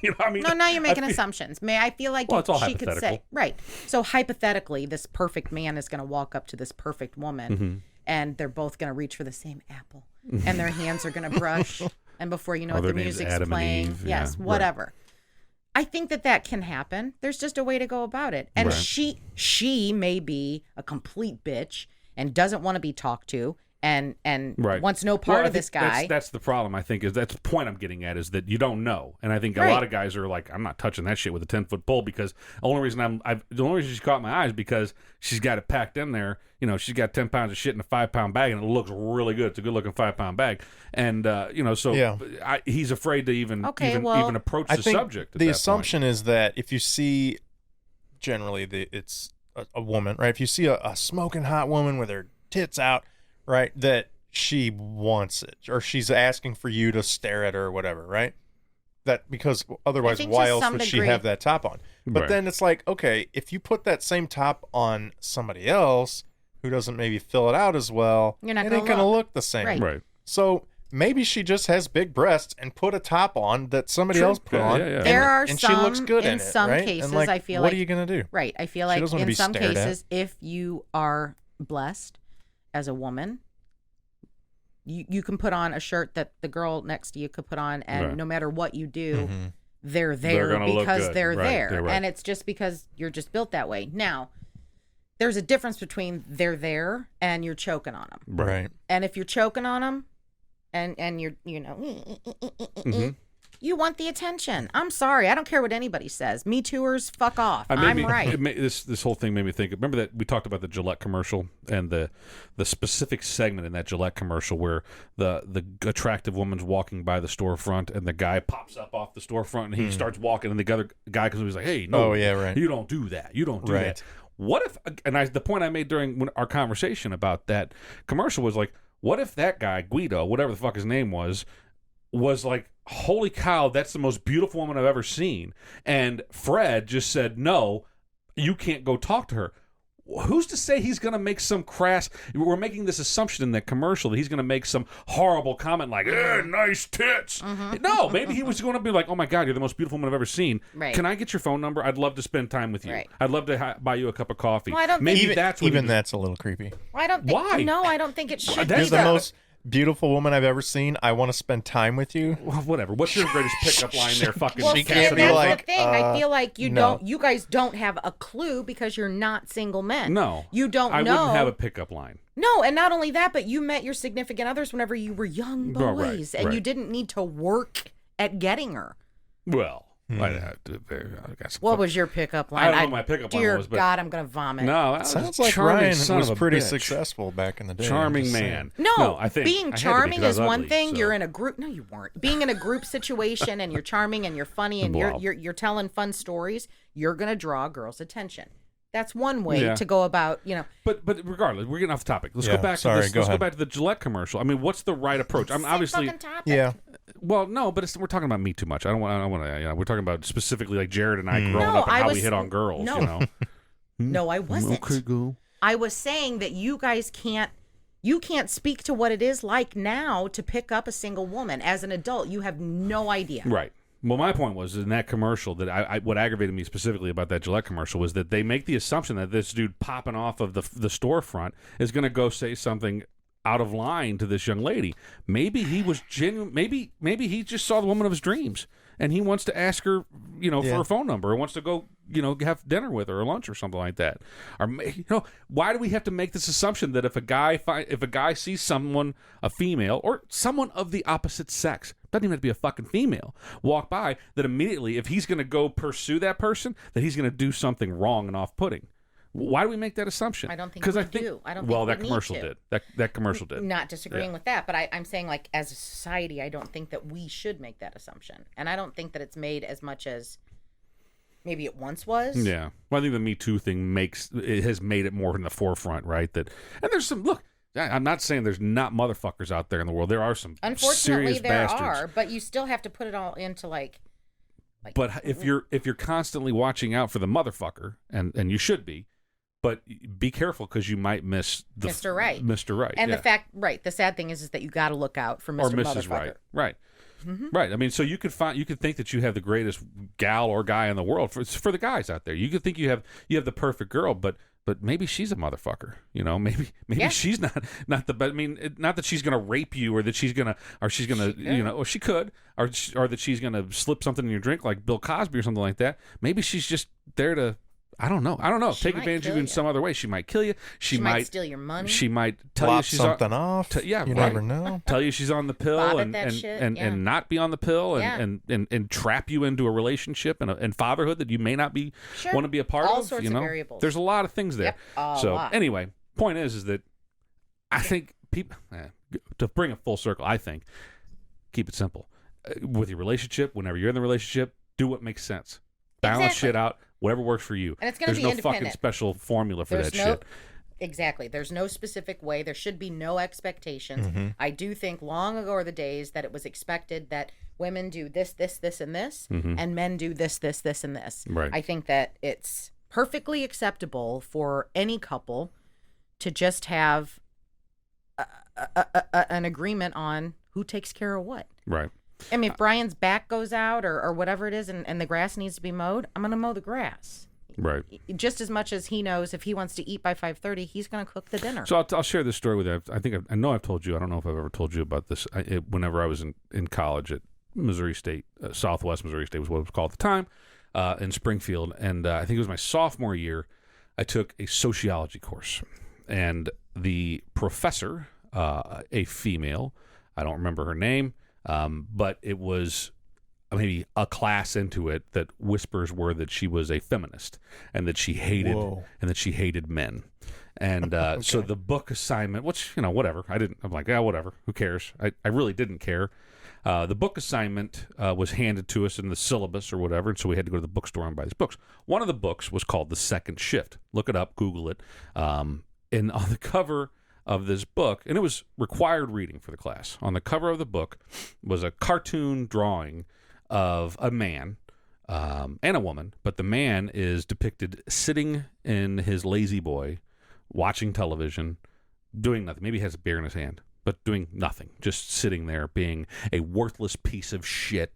you know what I mean? No, now you're making I feel- assumptions. I feel like Well, it's all she could say, hypothetical. right. So hypothetically, this perfect man is going to walk up to this perfect woman, and they're both going to reach for the same apple, and their hands are going to brush, and before you know it, their the name's music's Adam and playing. Eve. Yes, Yeah, whatever. I think that can happen. There's just a way to go about it, and Right. she may be a complete bitch and doesn't want to be talked to. And Right. wants no part Well, I of this think guy. That's the problem. I think that's the point I'm getting at, is that you don't know, and I think a Right. lot of guys are like, "I'm not touching that shit with a 10-foot pole," because the only reason she caught my eye is because she's got it packed in there. You know, she's got 10 pounds of shit in a 5-pound bag, and it looks really good. It's a good looking 5-pound bag, and he's afraid to even approach I the think subject. At the that assumption is that if you see, generally, it's a woman, right? If you see a smoking hot woman with her tits out, right, that she wants it, or she's asking for you to stare at her or whatever, right? That because otherwise, think why to else some would she degree- have that top on? But Right. then it's like, okay, if you put that same top on somebody else who doesn't maybe fill it out as well, You're not it gonna ain't gonna look. look the same. Right. Right. So maybe she just has big breasts and put a top on that somebody True. else put Yeah, on. yeah, yeah. And, There are and she looks some- good in in it, some right? cases, and like, I feel what like- are you gonna do? Right. I feel She like doesn't wanna in be some stared at. cases, if you are blessed as a woman, you can put on a shirt that the girl next to you could put on, and Right. no matter what you do, Mm-hmm. they're there gonna look because good. they're Right, there. they're right. And it's just because you're just built that way. Now, there's a difference between they're there and you're choking on them. Right. And if you're choking on them and you're, you want the attention. I'm sorry. I don't care what anybody says. MeToo-ers, fuck off. I'm right. This whole thing made me think. Remember that we talked about the Gillette commercial and the specific segment in that Gillette commercial where the attractive woman's walking by the storefront and the guy pops up off the storefront and he starts walking and the other guy comes and he's like, "Hey, no, Oh, yeah, right. you don't do that. You don't do Right. that." What if? And the point I made during our conversation about that commercial was like, what if that guy Guido, whatever the fuck his name was like, holy cow, that's the most beautiful woman I've ever seen. And Fred just said, no, you can't go talk to her. Who's to say he's going to make some crass... We're making this assumption in that commercial that he's going to make some horrible comment like, nice tits. No, maybe he was going to be like, oh my God, you're the most beautiful woman I've ever seen. Right. Can I get your phone number? I'd love to spend time with you. Right. I'd love to buy you a cup of coffee. Well, I don't maybe think- that's what Even he was- that's a little creepy. I don't think, Why? No, I don't think it should That's You're be. the most beautiful woman I've ever seen. I want to spend time with you. Well, whatever. What's your greatest pickup line there, fucking Well, She see, can't and be that's like, the thing. I feel like you no. don't. You guys don't have a clue because you're not single men. No. you don't I know. wouldn't have a pickup line. No, and not only that, but you met your significant others whenever you were young Oh, boys, right, and you right. didn't need to work at getting her. Well, Hmm. I got some What fuck- was your pickup line? I don't know what my pickup line dear was, but- God, I'm gonna vomit. No, that was Sounds a like charming Ryan son was of a pretty bitch. successful back in the day. I'm Charming just saying. man. No, I think being I had to charming because is I was one ugly, thing. so- You're in a group. No, you weren't. Being in a group situation and you're charming and you're funny and Wow. you're telling fun stories. You're gonna draw girls' attention. That's one way Yeah. to go about, But regardless, we're getting off the topic. Let's Yeah, go back sorry, to this. go Let's go ahead. back to the Gillette commercial. I mean, what's the right approach? I'm Same obviously fucking topic. Yeah. well, no, but we're talking about me too much. I don't want to. We're talking about specifically like Jared and I growing No, up and I how was- we hit on girls. no. You know. No, I wasn't. Okay, go. I was saying that you guys can't speak to what it is like now to pick up a single woman. As an adult, you have no idea. Right. Well, my point was in that commercial that what aggravated me specifically about that Gillette commercial was that they make the assumption that this dude popping off of the storefront is going to go say something out of line to this young lady. Maybe he was genuine. Maybe he just saw the woman of his dreams and he wants to ask her, for her phone number, or wants to go, have dinner with her or lunch or something like that. Or why do we have to make this assumption that if a guy sees someone, a female or someone of the opposite sex, doesn't even have to be a fucking female, walk by, that immediately if he's going to go pursue that person, that he's going to do something wrong and off-putting? Why do we make that assumption? I don't think we do. I don't think well, we that need commercial to. did. That commercial did. Not disagreeing with that, but I'm saying, like, as a society, I don't think that we should make that assumption. And I don't think that it's made as much as maybe it once was. Yeah. Well, I think the Me Too thing has made it more in the forefront, right? And there's some, look, I'm not saying there's not motherfuckers out there in the world. There are some Unfortunately, serious there bastards. are, but you still have to put it all into, like But if you're constantly watching out for the motherfucker, and you should be, but be careful because you might miss Mr. Right. Mr. Right. And yeah. the sad thing is that you got to look out for Mr. Or Mrs. Motherfucker. Right. Right. Right. I mean, so you could think that you have the greatest gal or guy in the world for the guys out there. You could think you have the perfect girl, but maybe she's a motherfucker. Maybe Yeah. she's not the best. I mean, not that she's gonna rape you, or that she's gonna, or she could, or that she's gonna slip something in your drink like Bill Cosby or something like that. Maybe she's just there to, I don't know. She Take might advantage of kill you in you. some other way. She might kill you. She might steal your money. She might tell Lop you she's something off. yeah, you right. never know. Tell you she's on the pill Bob at and that shit, and, yeah. and not be on the pill Yeah. and trap you into a relationship and fatherhood that you may not be Sure. want to be a part All of. sorts of variables. There's a lot of things there. Yep, a so lot. anyway, point is that I think people, to bring it full circle, I think keep it simple with your relationship. Whenever you're in the relationship, do what makes sense. Balance Exactly. shit out. Whatever works for you. And it's gonna There's be no independent. fucking special formula for There's that no shit. Exactly. There's no specific way. There should be no expectations. Mm-hmm. I do think long ago are the days that it was expected that women do this, this, this, and this, and men do this, this, this, and this. Mm-hmm. Right. I think that it's perfectly acceptable for any couple to just have an agreement on who takes care of what. Right. I mean, if Brian's back goes out or whatever it is and the grass needs to be mowed, I'm going to mow the grass. Right. Just as much as he knows if he wants to eat by 5:30, he's going to cook the dinner. So I'll share this story with you. I know I've told you. I don't know if I've ever told you about this. Whenever I was in college at Missouri State, Southwest Missouri State was what it was called at the time, in Springfield, and I think it was my sophomore year. I took a sociology course, and the professor, a female, I don't remember her name, but it was maybe a class into it that whispers were that she was a feminist and that she hated men. And so the book assignment, which, whatever, I'm like, yeah, whatever, who cares? I really didn't care. The book assignment was handed to us in the syllabus or whatever, and so we had to go to the bookstore and buy these books. One of the books was called The Second Shift. Look it up, Google it. And on the cover of this book, and it was required reading for the class, on the cover of the book was a cartoon drawing of a man and a woman, but the man is depicted sitting in his lazy boy, watching television, doing nothing. Maybe he has a beer in his hand, but doing nothing, just sitting there being a worthless piece of shit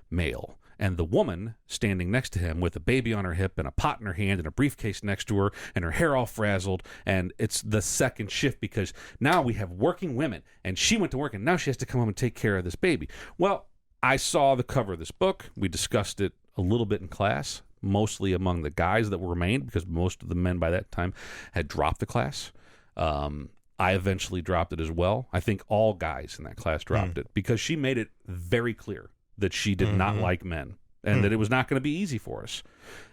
male. And the woman standing next to him with a baby on her hip and a pot in her hand and a briefcase next to her and her hair all frazzled. And it's the second shift because now we have working women and she went to work and now she has to come home and take care of this baby. Well, I saw the cover of this book. We discussed it a little bit in class, mostly among the guys that remained because most of the men by that time had dropped the class. I eventually dropped it as well. I think all guys in that class dropped it because she made it very clear that she did not like men and that it was not going to be easy for us.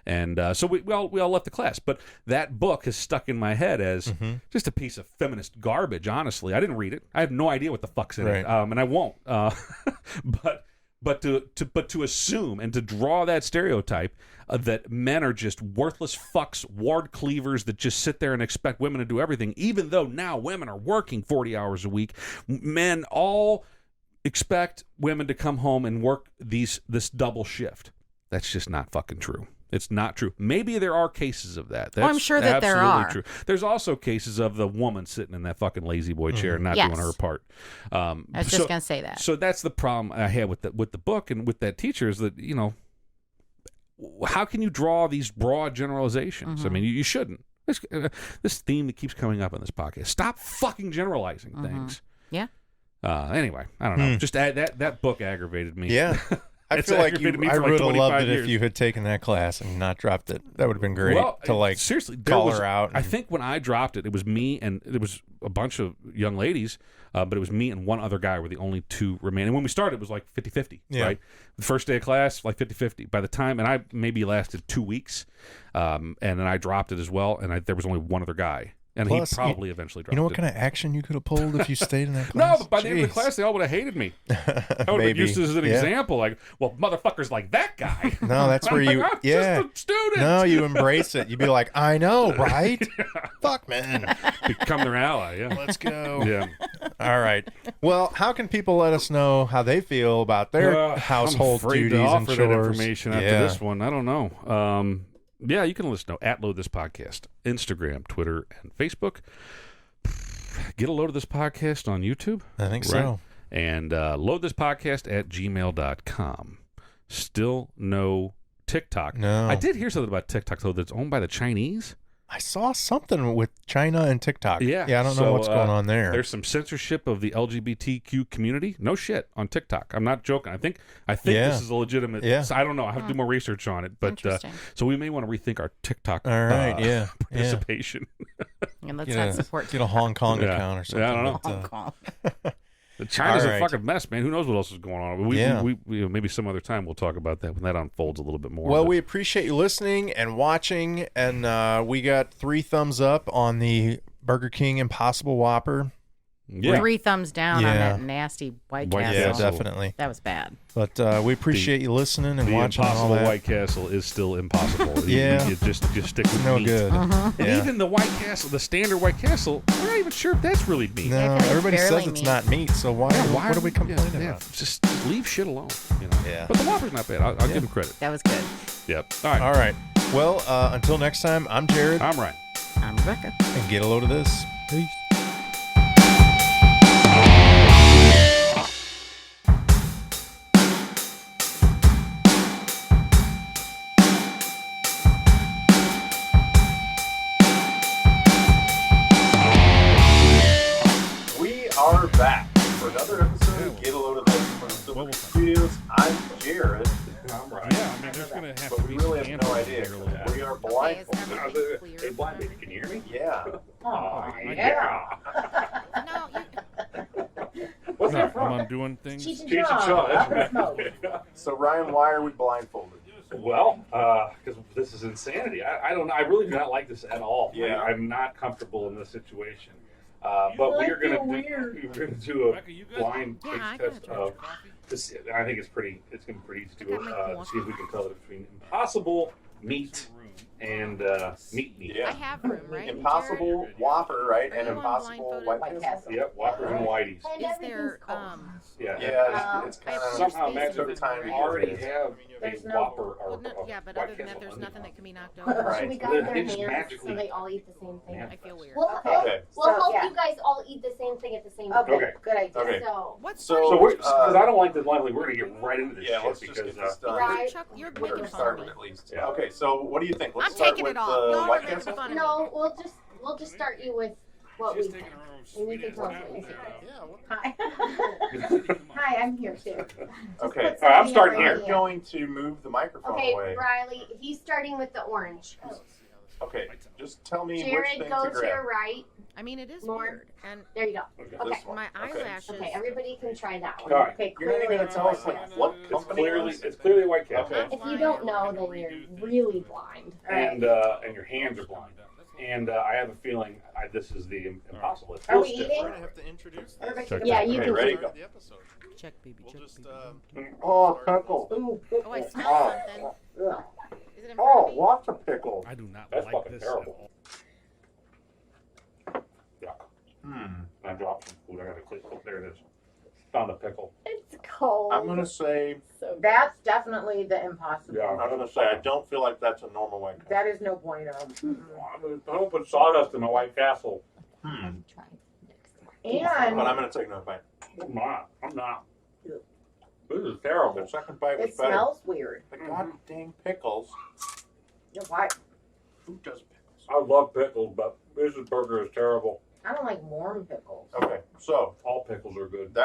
And so we all left the class. But that book has stuck in my head as just a piece of feminist garbage, honestly. I didn't read it. I have no idea what the fuck's in it, and I won't. But But to assume and to draw that stereotype that men are just worthless fucks, ward cleavers that just sit there and expect women to do everything, even though now women are working 40 hours a week, men all expect women to come home and work this double shift. That's just not fucking true. It's not true. Maybe there are cases of that. That's I'm sure that there are. True. There's also cases of the woman sitting in that fucking lazy boy chair and not doing her part. I was just going to say that. So that's the problem I had with the book and with that teacher is that, how can you draw these broad generalizations? I mean, you shouldn't. This theme that keeps coming up in this podcast. Stop fucking generalizing things. Yeah. Anyway, I don't know. Just that book aggravated me. Yeah. I feel like I would have loved it if you had taken that class and not dropped it. That would have been great to seriously call her out. I think when I dropped it, it was me and there was a bunch of young ladies, but it was me and one other guy were the only two remaining. When we started, it was like 50-50, right? The first day of class, like 50-50. By the time, and I maybe lasted 2 weeks, and then I dropped it as well, and there was only one other guy. And plus, he probably eventually dropped it. You know what kind of action you could have pulled if you stayed in that class? No, but by the end of the class, they all would have hated me. I would have been used as an example. Like, well, motherfuckers like that guy. No, that's where you... I'm just a student. No, you embrace it. You'd be like, I know, right? Fuck, man. Become their ally, yeah. Let's go. Yeah. All right. Well, how can people let us know how they feel about their household duties to offer and chores? That information after this one. I don't know. Yeah, you can let us know at Load This Podcast, Instagram, Twitter, and Facebook. Get a load of this podcast on YouTube. I think so. And load this podcast at gmail.com. Still no TikTok. No. I did hear something about TikTok, though, that's owned by the Chinese. I saw something with China and TikTok. Yeah. I don't know what's going on there. There's some censorship of the LGBTQ community. No shit on TikTok. I'm not joking. I think this is a legitimate. Yeah. I don't know. I have to do more research on it. But so we may want to rethink our TikTok. All right. Participation. And let's not support. Get a Hong Kong account or something. Yeah, I don't know. Hong Kong. China's a fucking mess, man. Who knows what else is going on? We maybe some other time we'll talk about that when that unfolds a little bit more. Well, we appreciate you listening and watching, and we got 3 thumbs up on the Burger King Impossible Whopper. Yeah. 3 thumbs down on that nasty White Castle. Yeah, definitely. That was bad. But we appreciate you listening and watching all that. The Impossible White Castle is still impossible. You just stick with no meat. good. And even the White Castle, the standard White Castle, we're not even sure if that's really meat. No, everybody says it's not meat, so what are we complaining about? Just leave shit alone. Yeah. But the Whopper's not bad. I'll give him credit. That was good. Yep. All right. Well, until next time, I'm Jared. I'm Ryan. I'm Rebecca. And get a load of this. Peace. Are back for another episode of Get a Load of This from Silver Studios. I'm Jared. I'm Ryan. Yeah, I mean, there's going to have But to we be really some have no answers idea. here a little bit. We are blindfolded. Hey, blind baby, can you hear me? Yeah. Oh, yeah. No, What's that I'm from? undoing things. Cheech and Cheech and Chong. Chong. So Ryan, why are we blindfolded? Well, because this is insanity. I don't know. I really do not like this at all. Yeah. I'm not comfortable in this situation. But we are going to do a Rebecca, you good? blind Yeah, taste I test got of this. I think it's going to be pretty easy to do I got my to see if we can tell the difference between impossible meat and meat. Yeah. I have room, right? Impossible Whopper, right? And Are you on Impossible blindfolded? White Castle. Yep, Whoppers and Whiteys. And Is everything's there cold. Yeah. Yeah, it's kind of Somehow magic took time to we get already this. have There's a no- Whopper or Well, no, yeah, but White other than that, Castle there's on nothing the that can be knocked over. Right. Should we got They their just hands magically- so they all eat the same thing? Yeah. I feel weird. We'll Okay. help So, you guys all eat the same thing at the same Okay, time. Okay. good idea. Okay. So, What's So- So we're because I don't like this line. We're going to get right into this Yeah, shit let's just because get this done. Right. Chuck, you're We're making fun of starting me. at least. Yeah. Okay, so what do you think? Let's I'm start taking with it off. the Y'all are White making Castle. fun of me. no, we'll just start you with what we think. And you can tell us what you think. Hi. Hi, I'm here too. Okay. Let's All right, I'm see starting how here. You're going to move the microphone Okay, away. Riley, he's starting with the orange. Okay, just tell me which Jared, thing go to to your grab. right. I mean, it is More. weird. And There you go. This Okay. one. my Okay. eyelashes. Okay, everybody can try that one. All right. Okay, You're not clearly even it's gonna tell White us like Castle. what It's company it clearly is? White Castle, Okay. If you don't know, then you're really blind. and your hands are blind. And I have a feeling this is the impossible. It Are we feels eating? different. have to introduce Everybody Check take a Yeah, break. you Okay, can. ready? Go. check, baby, We'll check, just, baby. Oh, pickle. Ooh, Oh, I smell something. Yeah. Is it in front of Oh, me? lots of pickles. I do not That's like fucking this. terrible. Yeah. hmm. I dropped some food. I gotta click. Oh, there it is. Found a pickle. it's cold. I'm gonna say So That's definitely the impossible. Yeah. I'm gonna say I don't feel like that's a normal White Castle. That is no bueno. I'm gonna put sawdust in my White Castle. Hmm. I'm trying next time. And But I'm gonna take another bite. I'm not. I'm not. Ew. This is terrible. The second bite was it better. smells weird. The god dang pickles. Yeah, why? Who does pickles? I love pickles, but this burger is terrible. I don't like warm pickles. Okay, so All pickles are good.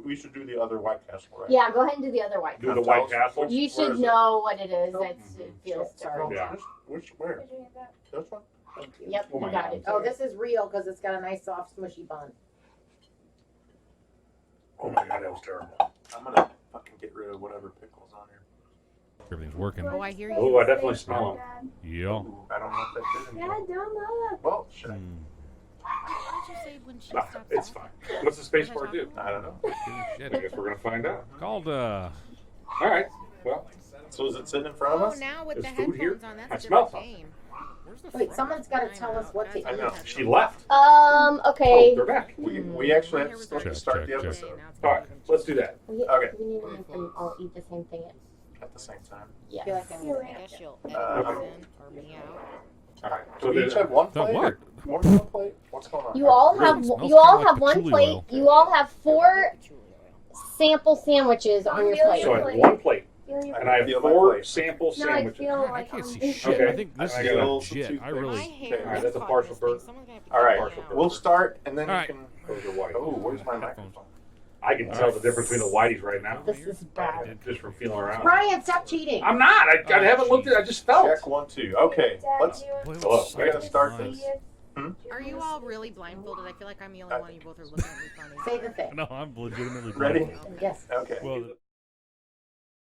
we should do the other White Castle, right? Yeah, go ahead and do the other white. Do the White Castle. You Where should is it? know what it is. Oh. It feels sorry. Yeah. Where? Did you get that? This one? Thank you. Yep, Oh you my got God. it. Oh, this is real because it's got a nice soft smushy bun. Oh my god, that was terrible. I'm gonna fucking get rid of whatever pickles on here. Everything's working. Oh, I hear you. Oh, I definitely smell them. Dad. Yeah. Ooh, I don't know if that did Dad, anything. don't look. Well, shit. Hmm. What did you say when she Nah, stops it's talking? fine. What's the space bar do? I don't know. Shit. I guess we're gonna find out. Called All right. Well, So is it sitting in front of Oh, us? now with Is the food here? headphones on, that's I a smell different something. game. Where's the Wait, front? someone's gotta I tell know. us what to That's I know. the she headphones. left. Okay. Oh, they're back. We actually have to Check, start the check, check. episode All right, let's do that. Okay. We need to make them all eat the same thing. at the same time. Yes. I feel like I'm You're gonna I guess you'll Okay. edit this in or me out. All right. So So we each then, have one The plate? what? Or more than one plate? What's going on? You all Really have smells you all kinda have like one patchouli plate. oil. You all have 4 sample sandwiches on your plate. so I have one plate, Feel your and I have Feel my 4 plate. sample No, I sandwiches. feel I like can't on see this shit. Okay. I think this I is got legit. I My really. hair All right, is that's a caught partial in this thing. bird. Someone's gonna have to All keep right, me out. we'll start and then All you right. can. Those are white. Oh, where's my Headphones. microphone? I can tell the difference between the whiteys right now, This is bad. just from feeling around. Ryan, stop cheating. I'm not. I Oh, haven't looked at it. I just felt. Check 1, 2. Okay, Dad, let's. do you want Boy, Hello. what's We gotta the start lines? this. Are you all really blindfolded? I feel like I'm the only one. You both are looking at me funny. Say the thing. No, I'm legitimately Ready? blind. Yes. Okay. Well,